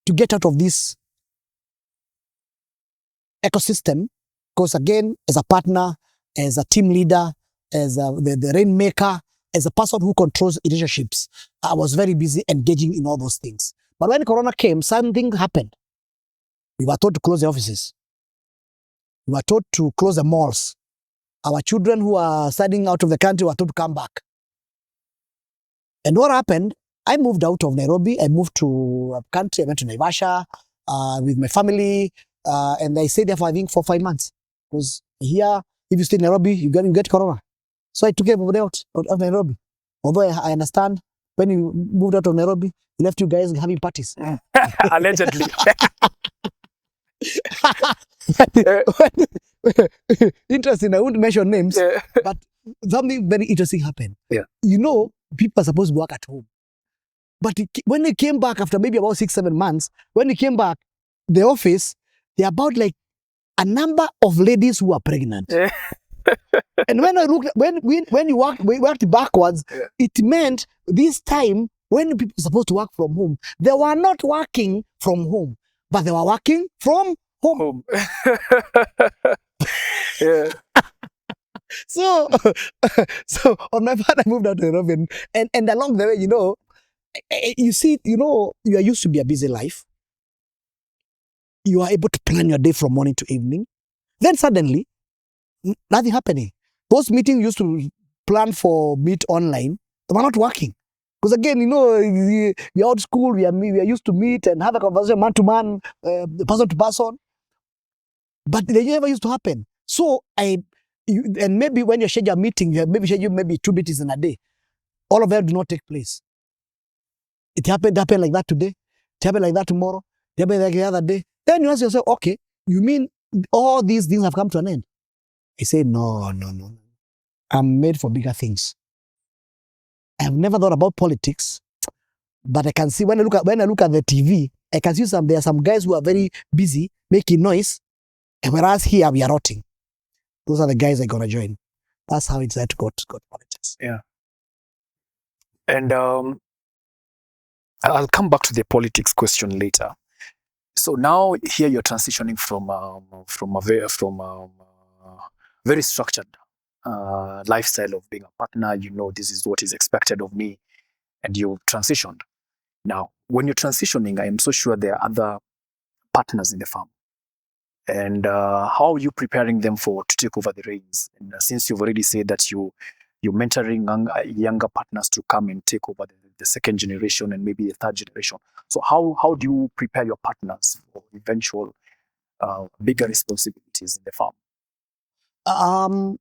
to get out of this ecosystem, because again, as a partner, as a team leader, as the rainmaker, as a person who controls relationships, I was very busy engaging in all those things. But when Corona came, something happened. We were told to close the offices. We were told to close the malls. Our children who are studying out of the country were told to come back. And what happened? I moved out of Nairobi. I moved to a country. I went to Naivasha with my family. And I stayed there for, I think, 4 or 5 months. Because here, if you stay in Nairobi, you get Corona. So I took everybody out of Nairobi. Although I understand, when you moved out of Nairobi, you left you guys having parties. Allegedly. Interesting. I won't mention names, but something very interesting happened. Yeah. You know, people are supposed to work at home. But when they came back after maybe about 6 or 7 months, when they came back, the office, they're about like a number of ladies who are pregnant. And when I looked, when we worked backwards, it meant this time when people were supposed to work from home, they were not working from home, but they were working from home. Yeah. So on my part, I moved out to Nairobi, and along the way, you know, you see, you know, you are used to be a busy life. You are able to plan your day from morning to evening. Then suddenly, nothing happening. Those meetings used to plan for meet online, they were not working. Because again, you know, we are out of school, we are used to meet and have a conversation man to man, person to person. But they never used to happen. So and maybe when you schedule a meeting, you maybe schedule 2 meetings in a day. All of them do not take place. It happened like that today. It happened like that tomorrow. It happened like the other day. Then you ask yourself, okay, you mean all these things have come to an end? I say, no. I'm made for bigger things. I have never thought about politics, but I can see when I look at the TV, I can see there are some guys who are very busy making noise, and whereas here we are rotting. those are the guys I'm gonna join. That's how it's that got politics. Yeah. And I'll come back to the politics question later. So now here you're transitioning from a very structured lifestyle of being a partner. You know, this is what is expected of me, and you've transitioned. Now, when you're transitioning, I am so sure there are other partners in the firm. And how are you preparing them to take over the reins? And since you've already said that you're mentoring younger partners to come and take over the second generation and maybe the third generation. So how do you prepare your partners for eventual bigger responsibilities in the farm? I'm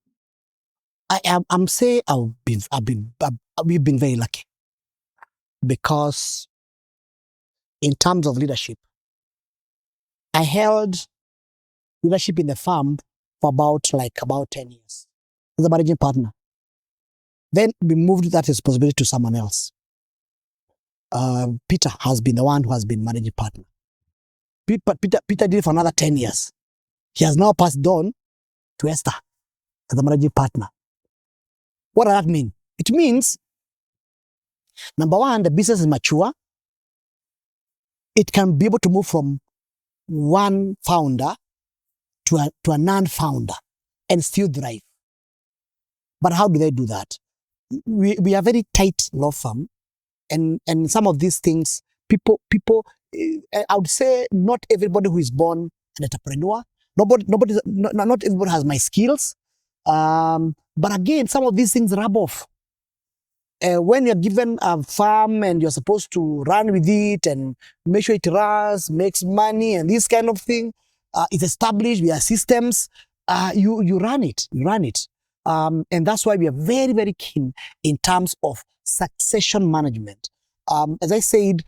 saying we've been very lucky, because in terms of leadership, I held leadership in the farm for about 10 years as a managing partner. Then we moved that responsibility to someone else. Peter has been the one who has been managing partner. Peter did it for another 10 years. He has now passed on to Esther as the managing partner. What does that mean? It means, number one, the business is mature. It can be able to move from one founder to a non-founder and still thrive. But how do they do that? We are very tight law firm, and some of these things, people, I would say not everybody who is born an entrepreneur, not everybody has my skills. But again, some of these things rub off. When you're given a farm and you're supposed to run with it and make sure it runs, makes money, and this kind of thing, it's established, we have systems, you run it. And that's why we are very, very keen in terms of succession management. As I said,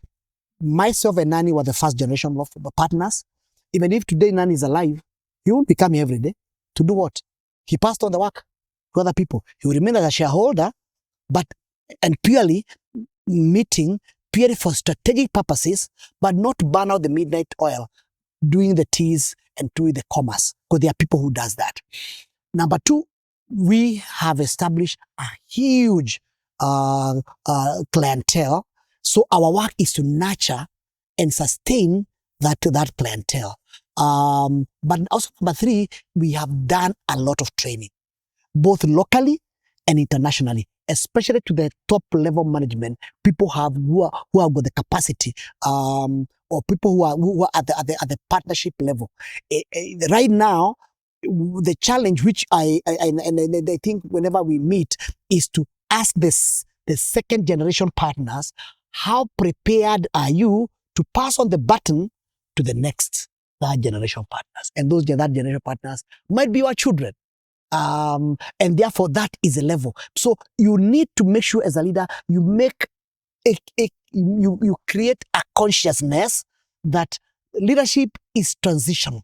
myself and Nani were the first generation of partners. Even if today Nani is alive, he won't be coming every day. To do what? He passed on the work to other people. He will remain as a shareholder, and purely for strategic purposes, but not burn out the midnight oil, doing the T's and doing the commas, because there are people who does that. Number two, we have established a huge clientele. So our work is to nurture and sustain that clientele. But also number three, we have done a lot of training, both locally and internationally, especially to the top level management, people who have got the capacity, or people who are at the partnership level. Right now, the challenge which I think whenever we meet is to ask the second generation partners, how prepared are you to pass on the baton to the next third generation partners? And those third generation partners might be your children. And therefore that is a level. So you need to make sure as a leader, you make you create a consciousness that leadership is transitional.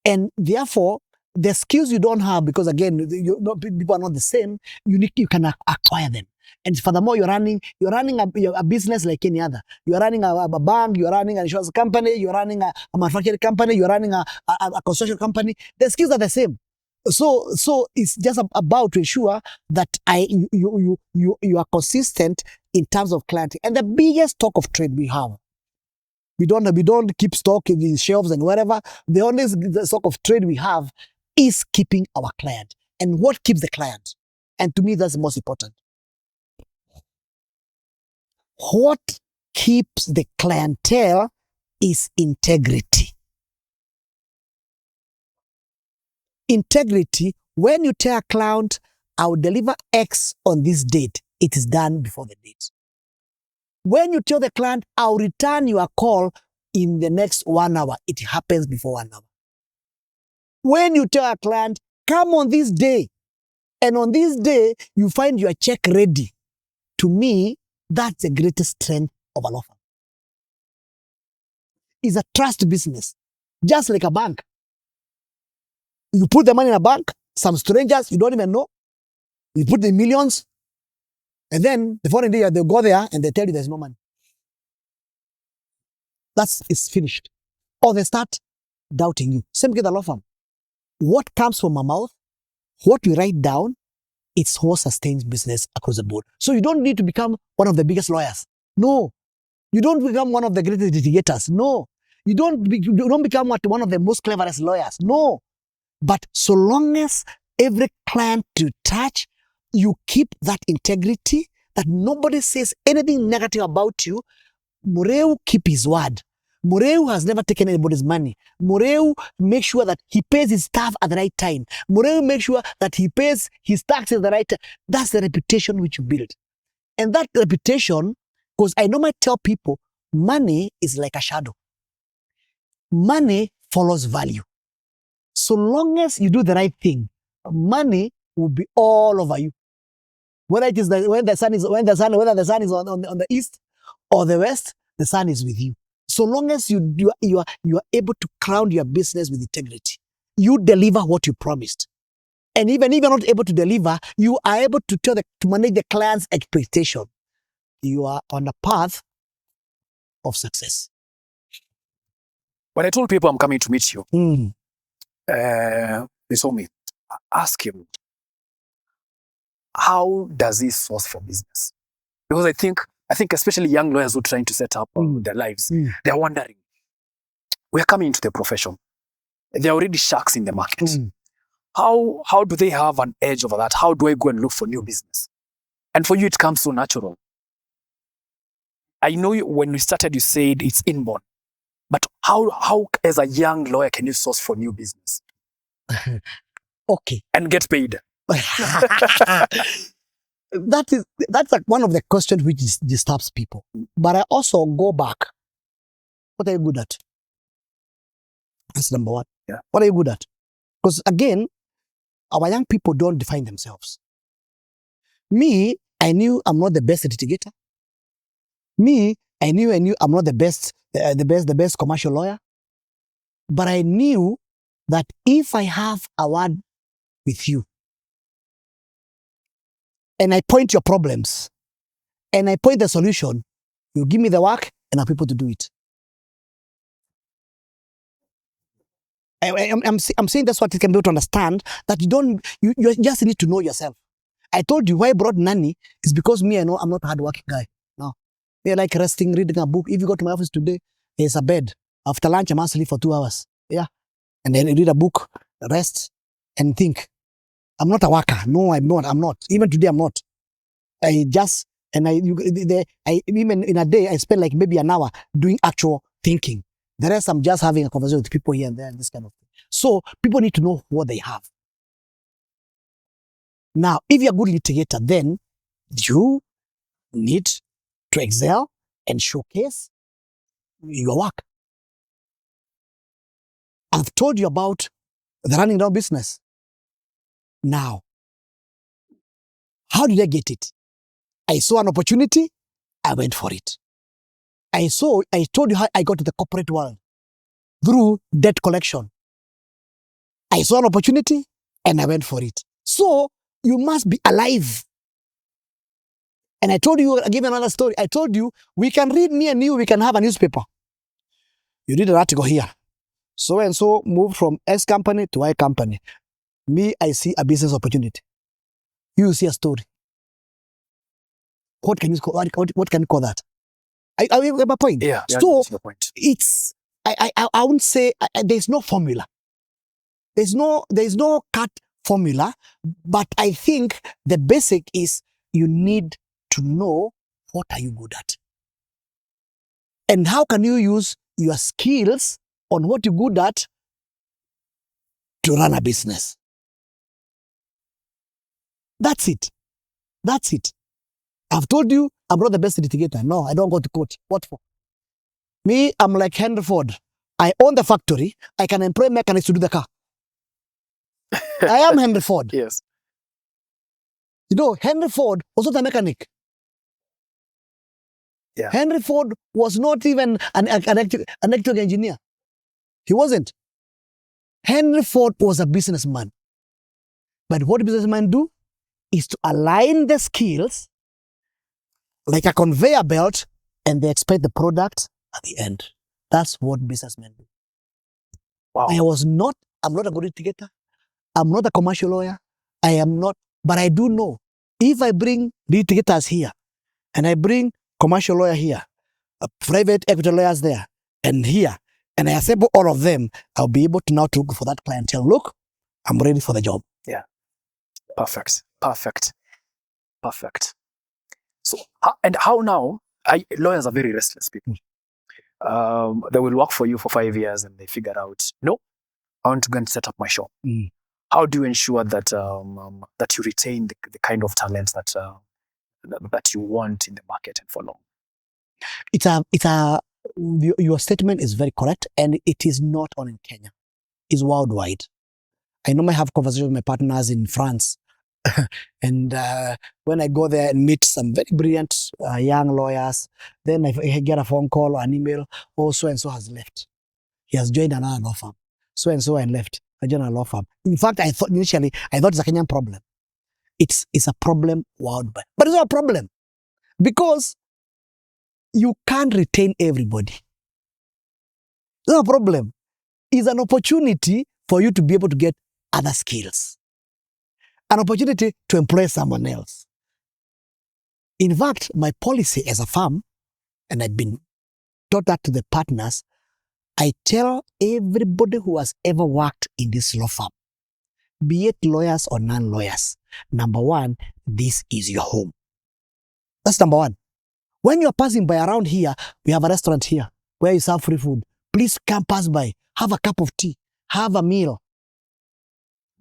And therefore, the skills you don't have, because again, people are not the same, you can acquire them. And furthermore, you're running a business like any other. You're running a bank, you're running an insurance company, you're running a manufacturing company, you're running a construction company. The skills are the same. So it's just about to ensure that you are consistent in terms of client. And the biggest stock of trade we have, we don't keep stock in the shelves and whatever. The only stock of trade we have is keeping our client. And what keeps the client? And to me, that's the most important. What keeps the clientele is integrity. Integrity, when you tell a client, I will deliver X on this date, it is done before the date. When you tell the client, I'll return your call in the next 1 hour, it happens before 1 hour. When you tell a client, come on this day, and on this day, you find your check ready, to me, that's the greatest strength of a law firm. It's a trust business, just like a bank. You put the money in a bank, some strangers you don't even know, you put the millions, and then the following day they'll go there and they tell you there's no money. It's finished. Or they start doubting you. Same with the law firm. what comes from my mouth, what we write down, it's what sustains business across the board. So you don't need to become one of the biggest lawyers. No. You don't become one of the greatest litigators. No. You don't become one of the most cleverest lawyers. No. But so long as every client you touch, you keep that integrity, that nobody says anything negative about you, Muriu keep his word. Muriu has never taken anybody's money. Muriu makes sure that he pays his staff at the right time. Muriu makes sure that he pays his taxes at the right time. That's the reputation which you build. And that reputation, because I normally tell people, money is like a shadow. Money follows value. So long as you do the right thing, money will be all over you. Whether it is when the sun is on the east or the west, the sun is with you. So long as you are able to crown your business with integrity, you deliver what you promised. And even if you're not able to deliver, you are able to manage the client's expectation. You are on a path of success. When I told people I'm coming to meet you, they told me, ask him, how does he source for business? Because I think especially young lawyers who are trying to set up their lives, they're wondering, we're coming into the profession. There are already sharks in the market. How do they have an edge over that? How do I go and look for new business? And for you, it comes so natural. I know when we started, you said it's inborn. But how as a young lawyer can you source for new business? Okay. And get paid? That's like one of the questions which disturbs people. But I also go back. What are you good at? That's number one. Yeah. What are you good at? Because again, our young people don't define themselves. Me, I knew I'm not the best litigator. Me, I knew I'm not the best commercial lawyer. But I knew that if I have a word with you, and I point your problems, and I point the solution, you give me the work, and I'm able to do it. I'm saying that's what you can be able to understand, that you just need to know yourself. I told you why I brought Nani is because me, I know I'm not a hardworking guy. No. They're like resting, reading a book. If you go to my office today, there's a bed. After lunch, I must sleep for 2 hours. Yeah. And then I read a book, rest, and think. I'm not a worker. No, I'm not. Even today, I'm not. Even in a day, I spend like maybe an hour doing actual thinking. The rest, I'm just having a conversation with people here and there, and this kind of thing. So people need to know what they have. Now, if you're a good litigator, then you need to excel and showcase your work. I've told you about the running down business. Now, how did I get it? I saw an opportunity, I went for it. I told you how I got to the corporate world through debt collection. I saw an opportunity and I went for it. So you must be alive. And I told you, I'll give you another story. I told you, we can read, me and you, we can have a newspaper. You read an article here. So and so moved from X company to Y company. Me, I see a business opportunity. You see a story. What can you call that? I have my point. Yeah, so your point. It's I wouldn't say there's no formula. There's no cut formula, but I think the basic is you need to know what are you good at. And how can you use your skills on what you're good at to run a business? That's it. That's it. I've told you I'm not the best litigator. No, I don't go to court. What for? Me, I'm like Henry Ford. I own the factory. I can employ mechanics to do the car. I am Henry Ford. Yes. You know, Henry Ford was not a mechanic. Yeah. Henry Ford was not even an electrical engineer. He wasn't. Henry Ford was a businessman. But what businessmen do is to align the skills like a conveyor belt, and they expect the product at the end. That's what businessmen do. Wow. I'm not a good litigator. I'm not a commercial lawyer. I am not, but I do know if I bring litigators here and I bring commercial lawyer here, private equity lawyers there and here, and I assemble all of them, I'll be able to now to look for that clientele. Look, I'm ready for the job. Yeah. Perfect. Perfect. Perfect. So, how now? Lawyers are very restless people. They will work for you for 5 years and they figure out, no, I want to go and set up my shop. How do you ensure that that you retain the kind of talent that you want in the market and for long? Your statement is very correct, and it is not only in Kenya. It's worldwide. I normally have conversations with my partners in France. And when I go there and meet some very brilliant young lawyers, then I get a phone call or an email, oh, so-and-so has left. He has joined another law firm. So-and-so and left. I joined a law firm. In fact, I thought it's a Kenyan problem. It's a problem worldwide. But it's not a problem because you can't retain everybody. It's not a problem. It's an opportunity for you to be able to get other skills. An opportunity to employ someone else. In fact, my policy as a firm, and I've been taught that to the partners, I tell everybody who has ever worked in this law firm, be it lawyers or non-lawyers, number one, this is your home. That's number one. When you're passing by around here, we have a restaurant here where you serve free food. Please come pass by, have a cup of tea, have a meal.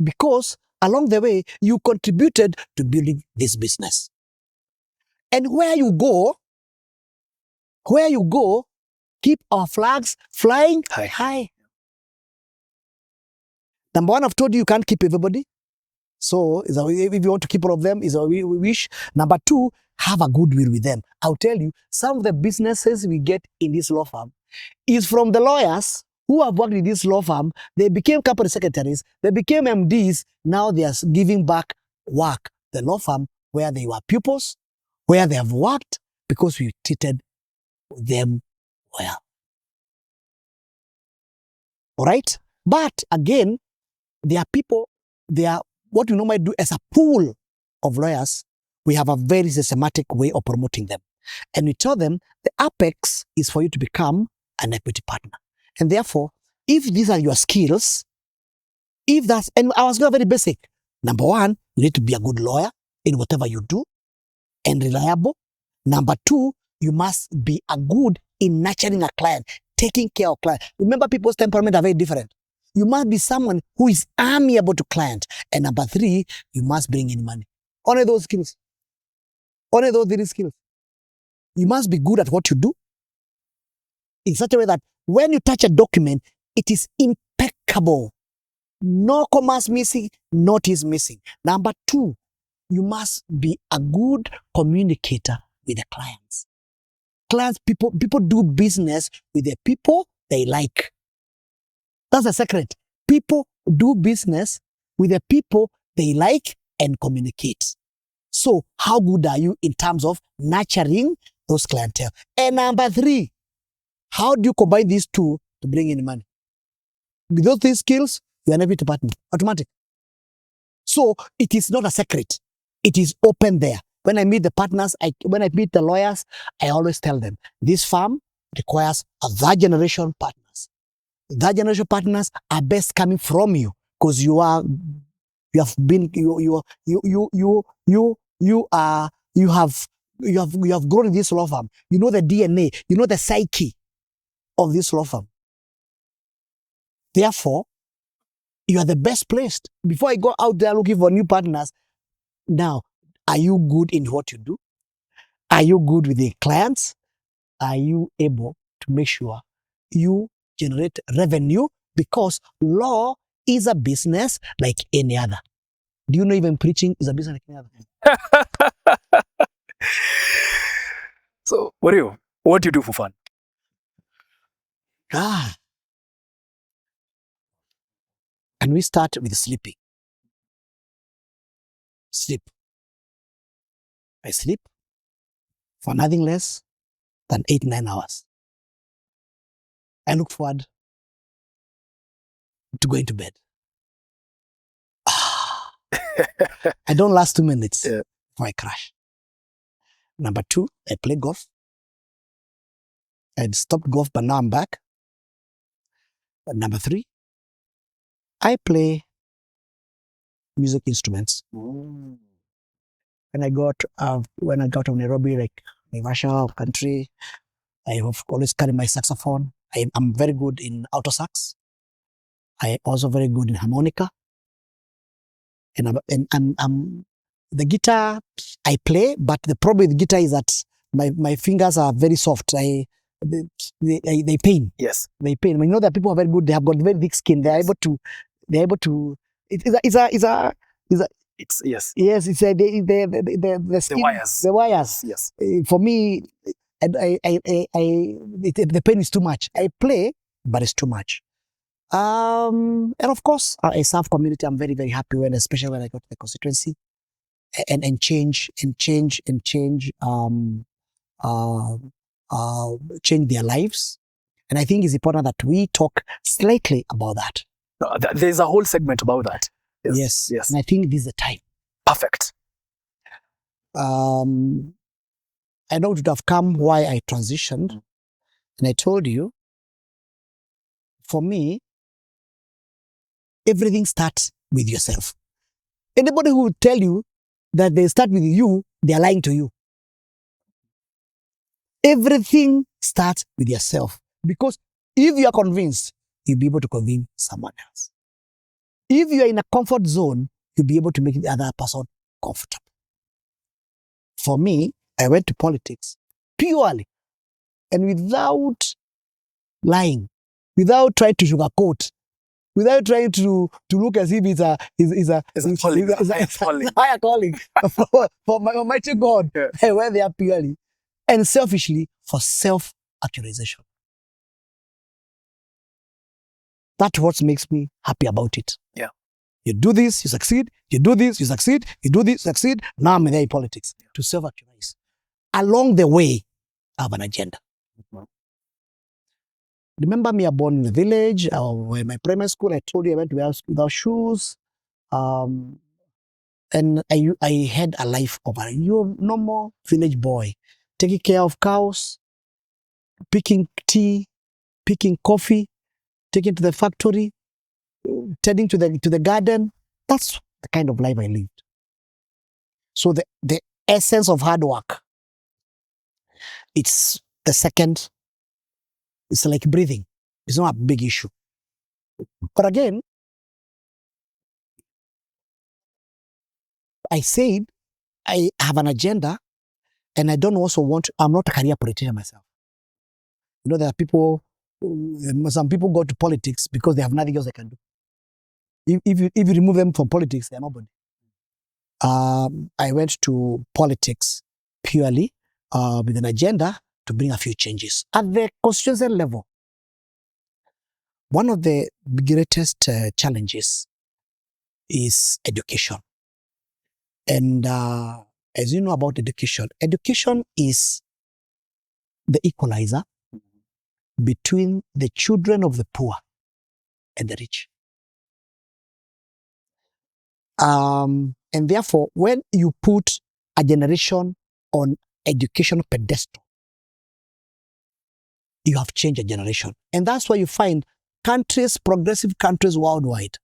Because along the way, you contributed to building this business. And where you go, keep our flags flying high. Number one, I've told you can't keep everybody. So if you want to keep all of them, is what we wish. Number two, have a goodwill with them. I'll tell you, some of the businesses we get in this law firm is from the lawyers who have worked in this law firm. They became company secretaries, they became MDs, now they are giving back work. The law firm where they were pupils, where they have worked, because we treated them well. All right? But again, there are people, what we normally do as a pool of lawyers, we have a very systematic way of promoting them. And we tell them the apex is for you to become an equity partner. And therefore, if these are your skills, and I was very basic. Number one, you need to be a good lawyer in whatever you do and reliable. Number two, you must be a good in nurturing a client, taking care of client. Remember, people's temperament are very different. You must be someone who is amiable to client. And number three, you must bring in money. Only those skills. Only those three skills. You must be good at what you do in such a way that when you touch a document, it is impeccable. No commas missing, notice missing. Number two, you must be a good communicator with the clients. People do business with the people they like. That's the secret. People do business with the people they like and communicate. So how good are you in terms of nurturing those clientele? And number three, how do you combine these two to bring in money? With those three skills, you are an equity partner, automatic. So it is not a secret. It is open there. When I meet the partners, when I meet the lawyers, I always tell them, this firm requires a third generation partners. Third generation partners are best coming from you because you have grown in this law firm. You know the DNA, you know the psyche of this law firm. Therefore, you are the best placed. Before I go out there looking for new partners, now, are you good in what you do? Are you good with the clients? Are you able to make sure you generate revenue? Because law is a business like any other. Do you know even preaching is a business like any other? So, Muriu, what do you do for fun? And we start with sleeping. Sleep. I sleep for nothing less than 8-9 hours. I look forward to going to bed. I don't last 2 minutes Yeah. before I crash. Number 2, I play golf. I'd stopped golf, but now I'm back. Number 3, I play music instruments. Mm. When I got to Nairobi, like Naivasha country, I have always carried my saxophone. I'm very good in alto sax. I also very good in harmonica. And the guitar I play, but the problem with guitar is that my fingers are very soft. They pain. Yes. They pain. I mean, you know that people are very good. They have got very thick skin. They're able to. It's yes. Yes, it's the skin, The wires. The wires. Yes. For me, the pain is too much. I play, but it's too much. And of course, I serve community. I'm very, very happy especially when I go to the constituency and change their lives. And I think it's important that we talk slightly about that. There's a whole segment about that. Yes. And I think this is the time. Perfect. I know it would have come why I transitioned. And I told you, for me, everything starts with yourself. Anybody who will tell you that they start with you, they are lying to you. Everything starts with yourself. Because if you are convinced, you'll be able to convince someone else. If you are in a comfort zone, you'll be able to make the other person comfortable. For me, I went to politics purely and without lying, without trying to sugarcoat, without trying to look as if it's a higher calling for my Almighty God. Yeah. I went there purely and selfishly for self-actualization. That's what makes me happy about it. Yeah. You do this, you succeed. You do this, you succeed. You do this, you succeed. Now I'm there in politics to self-actualize. Along the way, I have an agenda. Mm-hmm. Remember me, I was born in the village. In my primary school, I told you I went without shoes. And I had a life of a normal village boy, taking care of cows, picking tea, picking coffee, taking to the factory, tending to the garden. That's the kind of life I lived. So the essence of hard work, it's the second. It's like breathing. It's not a big issue. But again, I said I have an agenda, and I don't also I'm not a career politician myself. You know, there are people, some people go to politics because they have nothing else they can do. If you remove them from politics, they're nobody. I went to politics purely with an agenda to bring a few changes. At the constituency level, one of the greatest challenges is education. And as you know about education is the equalizer between the children of the poor and the rich. And therefore, when you put a generation on education pedestal, you have changed a generation. And that's why you find progressive countries worldwide,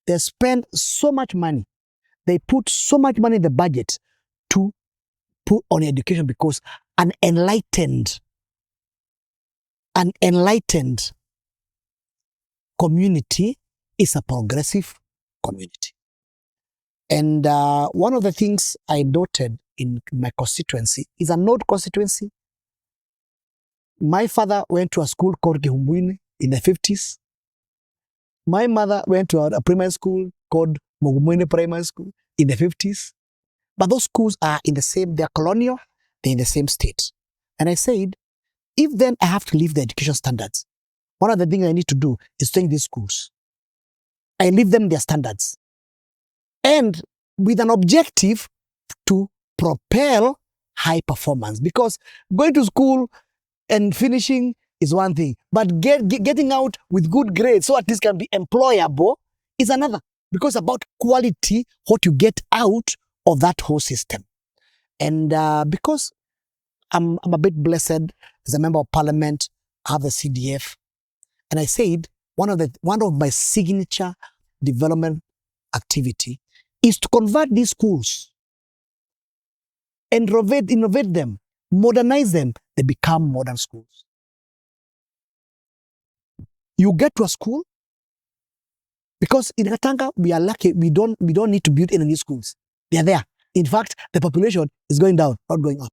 they spend so much money, they put so much money in the budget to put on education, because an enlightened community is a progressive community. And one of the things I noted in my constituency is a node constituency. My father went to a school called Kihumbuini in the 50s. My mother went to a primary school called Mugumuini Primary School in the 50s. But those schools are they're colonial, they're in the same state. And I said, if then I have to leave the education standards, one of the things I need to do is change these schools. I leave them their standards. And with an objective to propel high performance. Because going to school and finishing is one thing, but getting out with good grades so at least can be employable is another. because about quality, what you get out of that whole system. And because I'm a bit blessed as a member of parliament, I have the CDF, and I said one of my signature development activity is to convert these schools and innovate them, modernize them. They become modern schools. You get to a school, because in Katanga we are lucky. We don't need to build any new schools. They are there. In fact, the population is going down, not going up.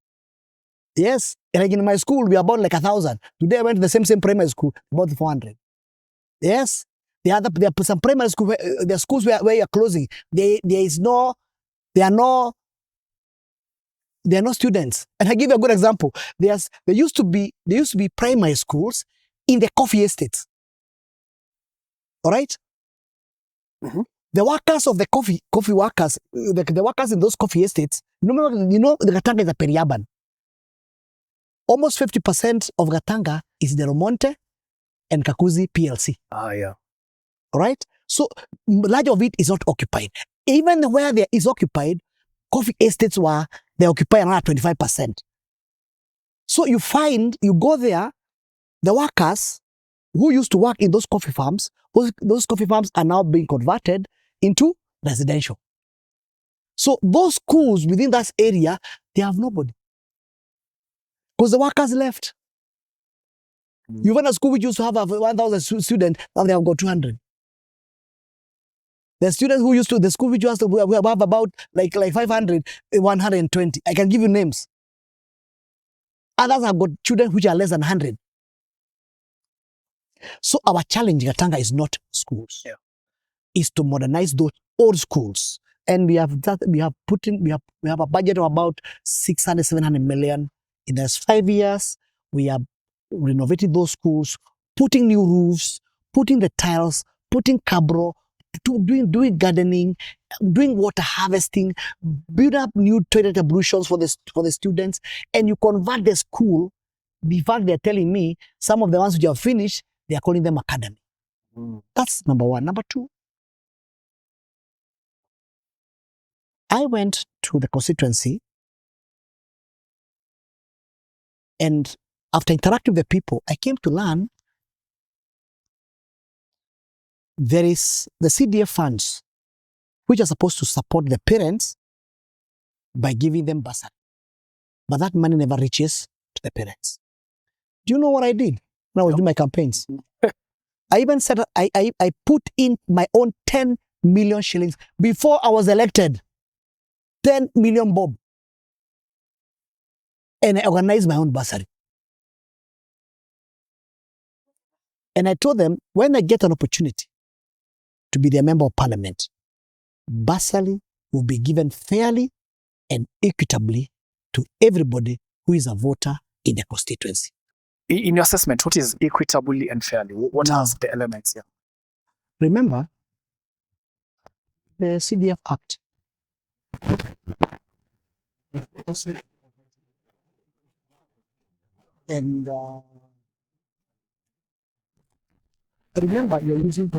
Yes, like in my school, we are about like 1,000. Today I went to the same primary school, about 400. Yes, there are some primary school, there are schools where you are closing. There are no students. And I give you a good example. There used to be primary schools in the coffee estates. All right. Mm-hmm. The workers of the coffee workers, the workers in those coffee estates. The Katanga is a peri-urban. Almost 50% of Katanga is the Romonte and Kakuzi PLC. Yeah. All right. So large of it is not occupied. Even where there is occupied, coffee estates they occupy around 25%. So you go there, the workers who used to work in those coffee farms, those coffee farms are now being converted into residential. So those schools within that area, they have nobody, because the workers left. You find a school which used to have 1,000 students, now they have got 200. The students the school which used to have about like 500, 120. I can give you names. Others have got children which are less than 100. So our challenge in Katanga is not schools. Yeah. Is to modernize those old schools. And we have a budget of about 600, 700 million. In the next 5 years, we are renovating those schools, putting new roofs, putting the tiles, putting cabro, doing gardening, doing water harvesting, build up new toilet ablutions for the students, and you convert the school. In fact, they're telling me some of the ones which have finished, they are calling them academy. That's number one. Number two, I went to the constituency, and after interacting with the people, I came to learn there is the CDF funds, which are supposed to support the parents by giving them bursary. But that money never reaches to the parents. Do you know what I did when I was doing my campaigns? I even said I put in my own 10 million shillings before I was elected. 10 million bob. And I organized my own bursary. And I told them, when I get an opportunity to be their member of parliament, bursary will be given fairly and equitably to everybody who is a voter in the constituency. In your assessment, what is equitably and fairly? What are the elements here? Remember, the CDF Act. And remember, you're using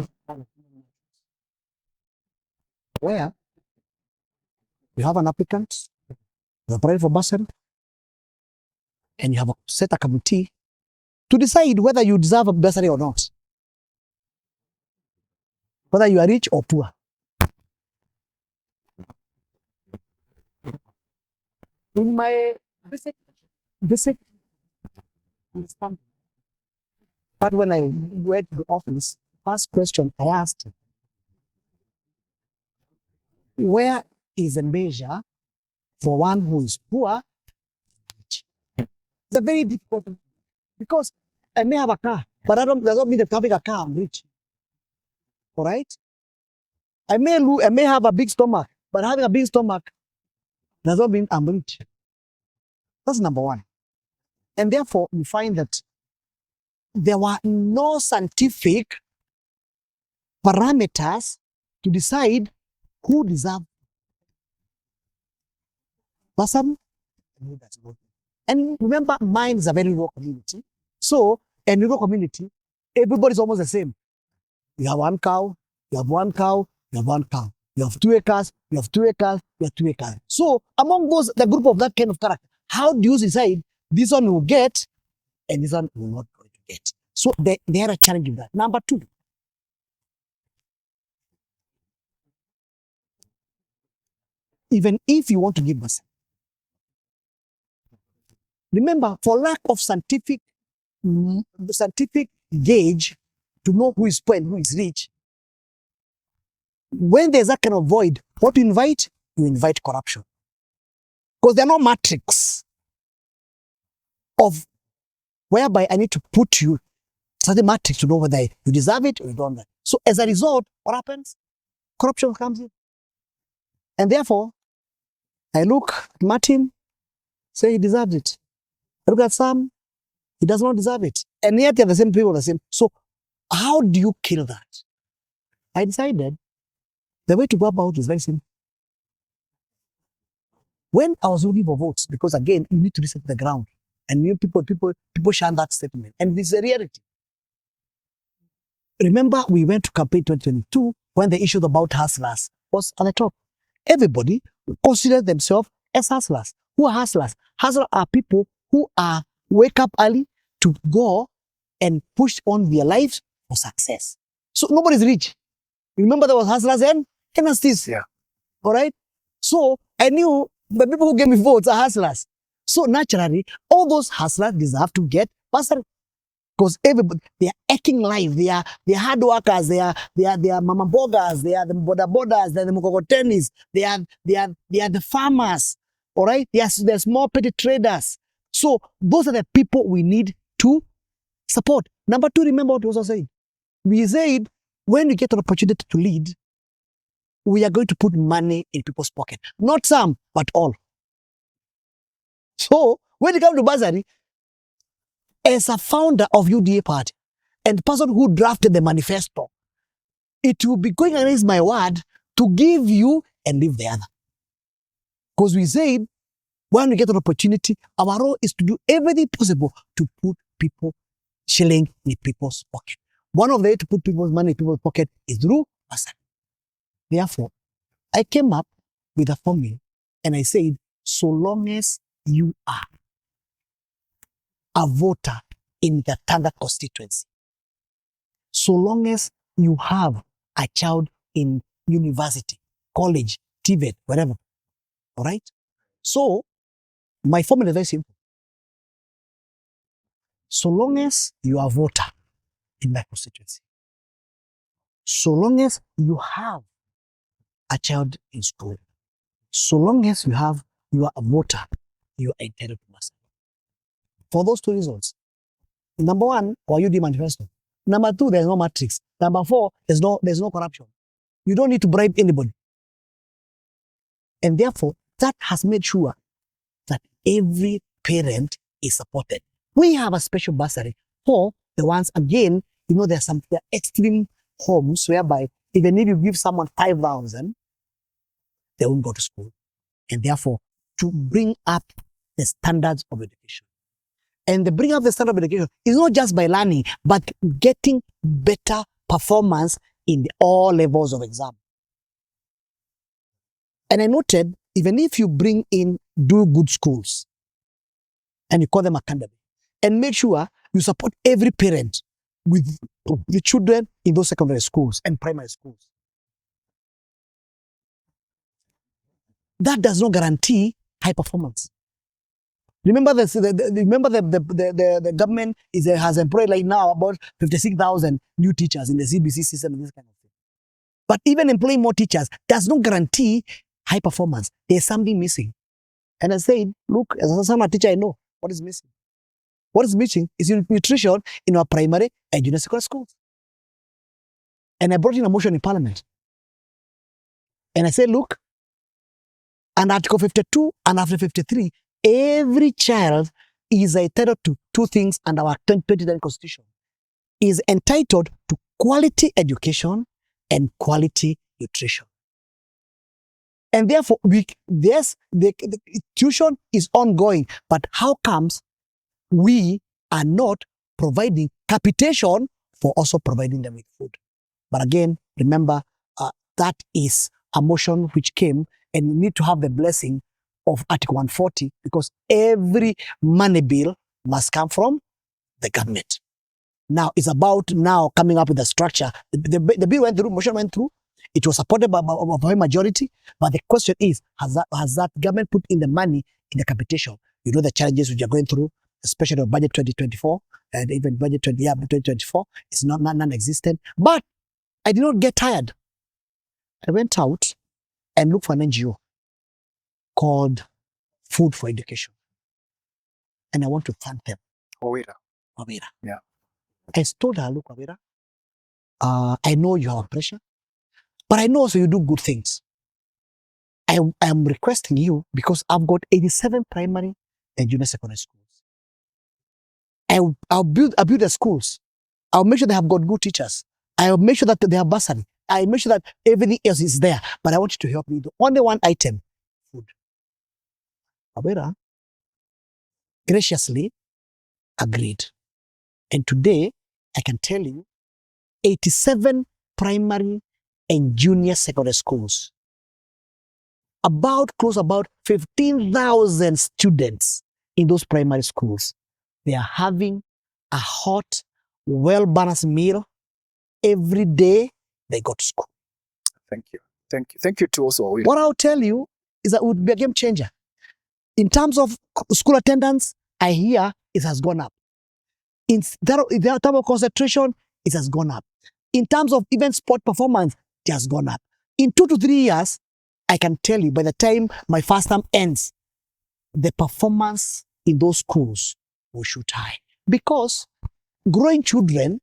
where you have an applicant, you apply for bursary, and you have set a committee to decide whether you deserve a bursary or not, whether you are rich or poor. In my basic understanding, but when I went to the office, first question I asked, where is a measure for one who is poor? It's a very difficult, because I may have a car, but that doesn't mean that having a car I'm rich. All right? I may have a big stomach, but having a big stomach does not mean I'm rich. That's number one. And therefore, we find that there were no scientific parameters to decide who deserves bursary and who does not. And remember, mine is a very rural community. So, in rural community, everybody's almost the same. You have one cow, you have 1 cow. You have 2 acres, you have 2 acres, you have 2 acres. So among those, the group of that kind of character, how do you decide this one will get and this one will not going to get? So they are a challenge in that. Number 2, even if you want to give mercy, remember, for lack of scientific gauge to know who is poor and who is rich, when there's that kind of void, what you invite corruption. Because there are no matrix of whereby I need to put you certain matrix to know whether you deserve it or you don't. So as a result, what happens? Corruption comes in. And therefore, I look at Martin, say he deserves it. I look at Sam, he does not deserve it. And yet they're the same people, the same. So how do you kill that? I decided the way to go about it is very simple. When I was looking for votes, because again, you need to reset the ground. And new people share that statement. And this is a reality. Remember, we went to campaign 2022 when the issue about hustlers was at the top. Everybody considered themselves as hustlers. Who are hustlers? Hustlers are people who wake up early to go and push on their lives for success. So nobody's rich. Remember there was hustlers and dynasties. Yeah. All right? So I knew the people who gave me votes are hustlers. So naturally, all those hustlers deserve to get bursary. Because everybody, they are aching life, they are hard workers, they are mama bogas, they are the bodas, they are the mukokotenis, they are the farmers, all right? They're small petty traders. So those are the people we need to support. Number 2, remember what we also said. We said when you get an opportunity to lead, we are going to put money in people's pocket. Not some, but all. So when it comes to bursary, as a founder of UDA party and person who drafted the manifesto, it will be going against my word to give you and leave the other. Because we said, when we get an opportunity, our role is to do everything possible to put people shilling in people's pocket. One of the ways to put people's money in people's pocket is through bursary. Therefore, I came up with a formula and I said, so long as you are a voter in the Tanga constituency, so long as you have a child in university, college, TVET, whatever, all right? So my formula is very simple. So long as you are a voter in my constituency, so long as you have a child in school, so long as you are a voter, you are entitled to bursary. For those 2 reasons. Number 1, or UD manifesto. Number 2, there's no matrix. Number 4, there's no corruption. You don't need to bribe anybody. And therefore, that has made sure that every parent is supported. We have a special bursary for the ones, again, there are extreme homes whereby even if you give someone 5,000, they won't go to school. And therefore, to bring up the standards of education. And the bring up the standard of education is not just by learning, but getting better performance in all levels of exam. And I noted, even if you bring in do good schools and you call them academy, and make sure you support every parent with the children in those secondary schools and primary schools, that does not guarantee high performance. Remember the government has employed like now about 56,000 new teachers in the CBC system and this kind of thing. But even employing more teachers does not guarantee high performance. There's something missing. And I said, look, as a summer teacher, I know what is missing. What is missing is nutrition in our primary and junior secondary schools. And I brought in a motion in Parliament. And I said, look, under Article 52 and after 53, every child is entitled to 2 things under our 2010 Constitution. Is entitled to quality education and quality nutrition. And therefore, the tuition is ongoing. But how comes we are not providing capitation for also providing them with food? But again, remember, That is a motion which came, and you need to have the blessing of Article 140 because every money bill must come from the government. Now it's about now coming up with a structure. The bill went through, motion went through. It was supported by a majority, but the question is, has that government put in the money in the capitation? You know the challenges which are going through, especially the budget 2024 and even budget 2024 is not non-existent. But I did not get tired. I went out and looked for an NGO called Food for Education, and I want to thank them. Owira. Yeah. I told her, look, Owira, I know you have pressure, but I know also you do good things. I am requesting you because I've got 87 primary and junior secondary schools. I'll build the schools. I'll make sure they have got good teachers. I'll make sure that they have bursary. I'll make sure that everything else is there. But I want you to help me do only one item, food. Owira graciously agreed. And today, I can tell you, 87 primary and junior secondary schools, about 15,000 students in those primary schools. They are having a hot, well-balanced meal every day they go to school. Thank you. Thank you too also, Owira. What I'll tell you is that it would be a game changer. In terms of school attendance, I hear it has gone up. In terms of concentration, it has gone up. In terms of even sport performance, it has gone up. In 2 to 3 years, I can tell you by the time my first term ends, the performance in those schools will shoot high. Because growing children,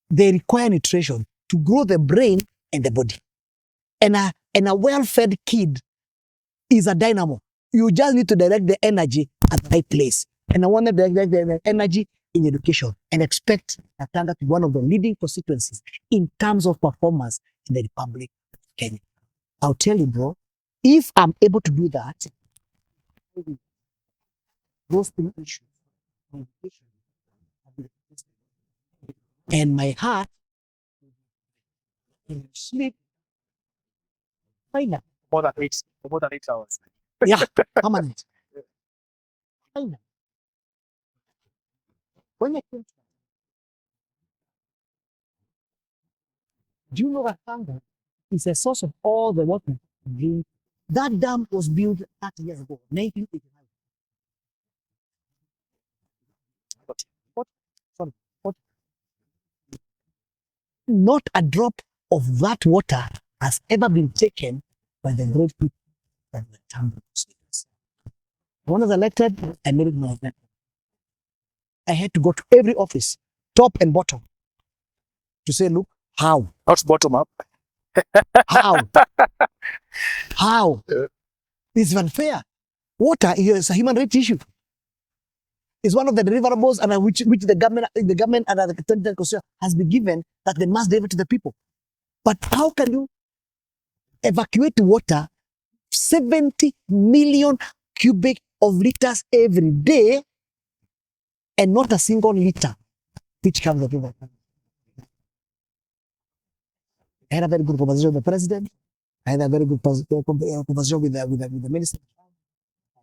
they require nutrition to grow the brain and the body. And a well-fed kid is a dynamo. You just need to direct the energy at the right place. And I want to direct the energy in education and expect Uganda to be one of the leading constituencies in terms of performance in the Republic of Kenya. I'll tell you, bro, if I'm able to do that, those 3 issues, and my heart will sleep fine. More than 8 hours. Yeah, permanent. Fine. When I came to, do you know that Uganda is a source of all the water we drink? That dam was built 30 years ago, 1989. What? Not a drop of that water has ever been taken by the great people of the town of Sydney. When I was elected, I made it my event. I had to go to every office, top and bottom, to say, look, how? Not bottom up. How? How? This is unfair. Water is a human rights issue. It's one of the deliverables and which the government and the Continental Constitution has been given that they must deliver to the people. But how can you evacuate water 70 million cubic of liters every day and not a single liter which comes out of the river? I had a very good conversation with the president. I had a very good conversation with the minister.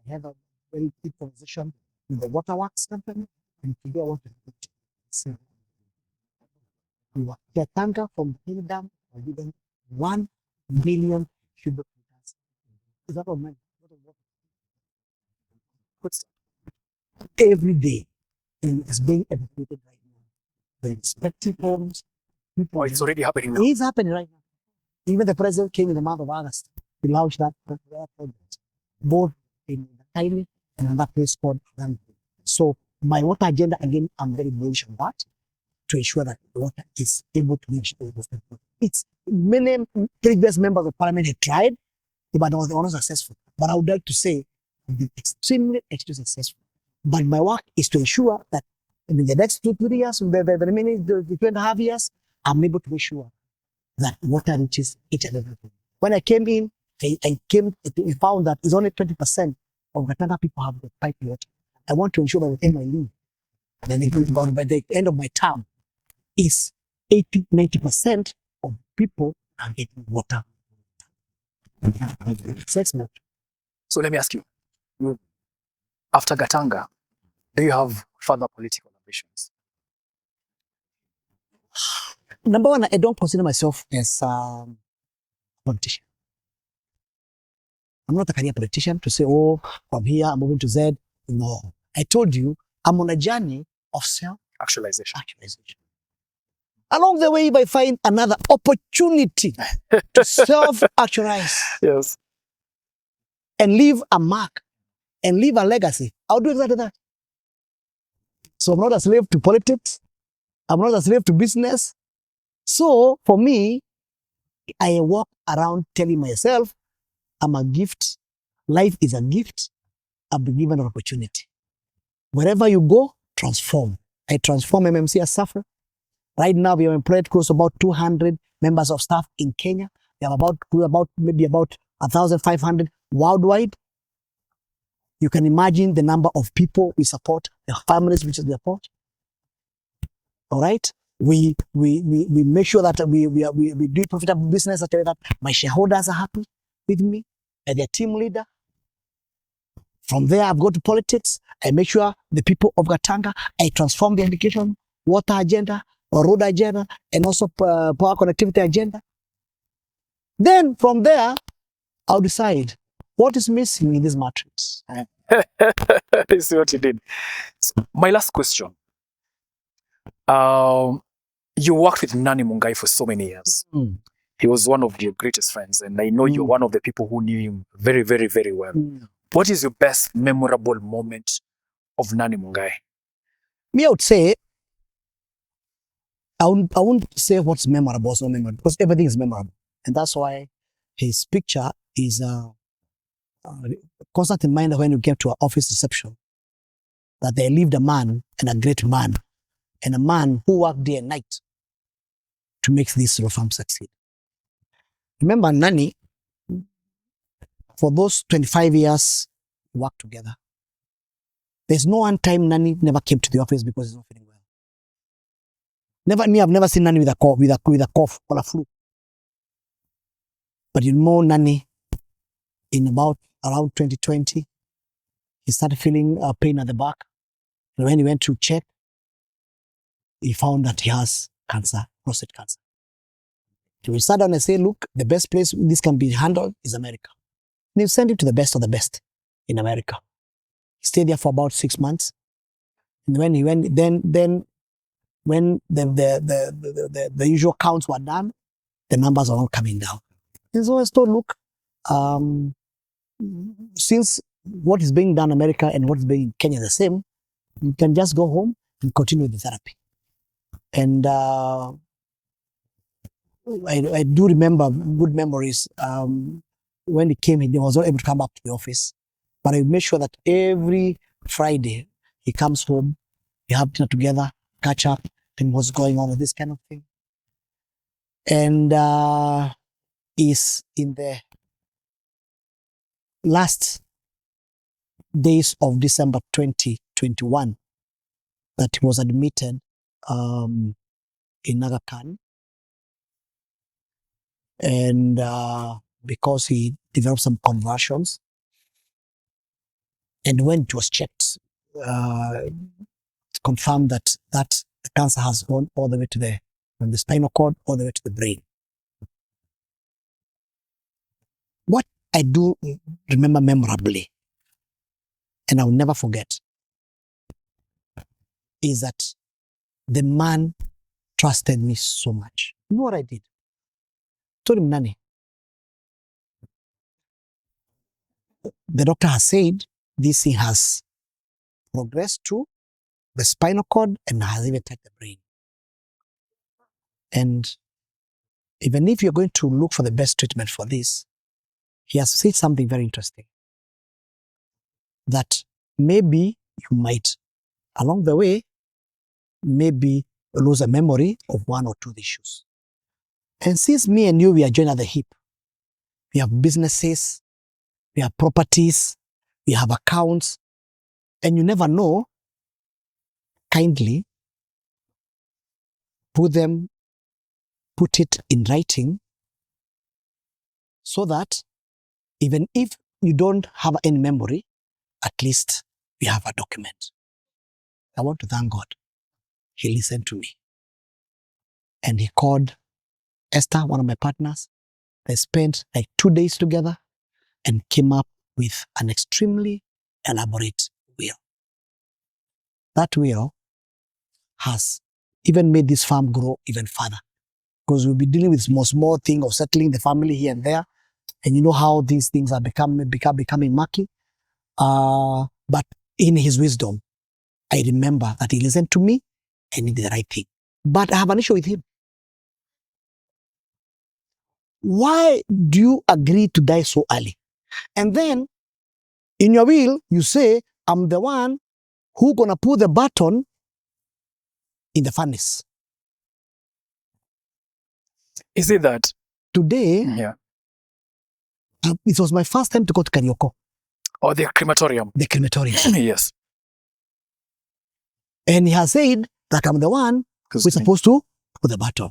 I had a very good conversation with the waterworks company, and today I want to say, the tanker from the Hill Dam are given 1 million cubic meters. Is that all money? Every day is being evacuated right now. The respective homes. Oh, it's already happening now. It's happening right now. Even the president came in the month of August to launch that project, both in the Kaili and another place called Uganda. So my water agenda, again, I'm very bullish on that, to ensure that the water is able to reach those people. It's many previous members of parliament had tried, but they were not successful. But I would like to say, I've been extremely successful. But my work is to ensure that in the next 2 years, the remaining 2.5 years, I'm able to make sure that water reaches each and every person. When I came in, we found that it's only 20% of Gatanga people have the pipe water. I want to ensure that within my leave, by the end of my term, is 80-90% of people I'm getting water. Sex mode. So let me ask you, after Gatanga, do you have further political ambitions? Number one, I don't consider myself as a politician. I'm not a career politician to say, oh, from here I'm moving to Z. No. I told you, I'm on a journey of Actualization. Along the way, if I find another opportunity to self-actualize Yes. and leave a mark and leave a legacy, I'll do exactly that. So I'm not a slave to politics. I'm not a slave to business. So for me, I walk around telling myself, I'm a gift. Life is a gift. I've been given an opportunity. Wherever you go, transform. I transform MMC as SAFRA. Right now, we have employed close to about 200 members of staff in Kenya. We have maybe about 1,500 worldwide. You can imagine the number of people we support, the families which we support. All right. We make sure that we do profitable business that my shareholders are happy with me as their team leader. From there, I've got to politics. I make sure the people of Gatanga, I transform the education, water agenda, or road agenda, and also power connectivity agenda. Then from there, I'll decide what is missing in this matrix. This is what you did. So, my last question. You worked with Nani Mungai for so many years. He was one of your greatest friends, and I know you're one of the people who knew him very, very, very well. What is your best memorable moment of Nani Mungai? Me, I would say, I won't say what's memorable or not memorable, because everything is memorable. And that's why his picture is constant reminder when you get to our office reception that there lived a man, and a great man, and a man who worked day and night to make this reform succeed. Remember, Nani, for those 25 years, we worked together. There's no one time Nani never came to the office because he's not feeling well. I've never seen Nani with a cough or a flu. But you know, Nani, in around 2020, he started feeling pain at the back. And when he went to check, he found that he has cancer, prostate cancer. And we sat down and said, look, the best place this can be handled is America. And he sent him to the best of the best in America. He stayed there for about 6 months. And when he went, then when the usual counts were done, the numbers are all coming down. And so I told, look, since what is being done in America and what is being in Kenya the same, you can just go home and continue with the therapy. And I do remember good memories. When he came, he was not able to come up to the office. But I made sure that every Friday he comes home, we have dinner together, catch up, and what's going on with this kind of thing. And is in the last days of December 2021 that he was admitted in Aga Khan. And because he developed some convulsions, and when it was checked, it confirmed that the cancer has gone all the way to from the spinal cord all the way to the brain. What I do remember memorably, and I will never forget, is that the man trusted me so much. You know what I did? I told him, Nani, the doctor has said this thing has progressed to the spinal cord and has even touched the brain. And even if you're going to look for the best treatment for this, he has said something very interesting. That maybe you might, along the way, maybe lose a memory of one or two issues. And since me and you, we are joined at the hip, we have businesses, we have properties, we have accounts, and you never know, kindly put it in writing so that even if you don't have any memory, at least we have a document. I want to thank God. He listened to me. And he called Esther, one of my partners. They spent like 2 days together and came up with an extremely elaborate will. That will has even made this farm grow even further, because we'll be dealing with small thing of settling the family here and there. And you know how these things are becoming murky. But in his wisdom, I remember that he listened to me and he did the right thing. But I have an issue with him. Why do you agree to die so early? And then in your will, you say, I'm the one who gonna put the button in the furnace. Is it that? Today, Yeah. It was my first time to go to Karioko. Or the crematorium. The crematorium. Yes. And he has said that I'm the one who's supposed to put the button.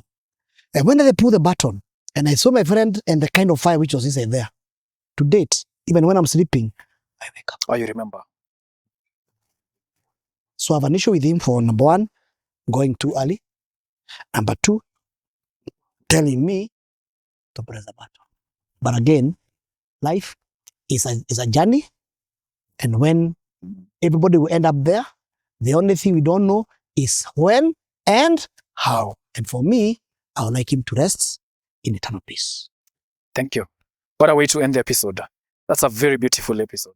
And when they put the button, and I saw my friend and the kind of fire which was inside there, to date, even when I'm sleeping, I wake up. Oh, you remember. So I have an issue with him for number one, going too early. Number two, telling me to press the button. But again, life is a journey. And when everybody will end up there, the only thing we don't know is when and how. And for me, I would like him to rest in eternal peace. Thank you. What a way to end the episode. That's a very beautiful episode.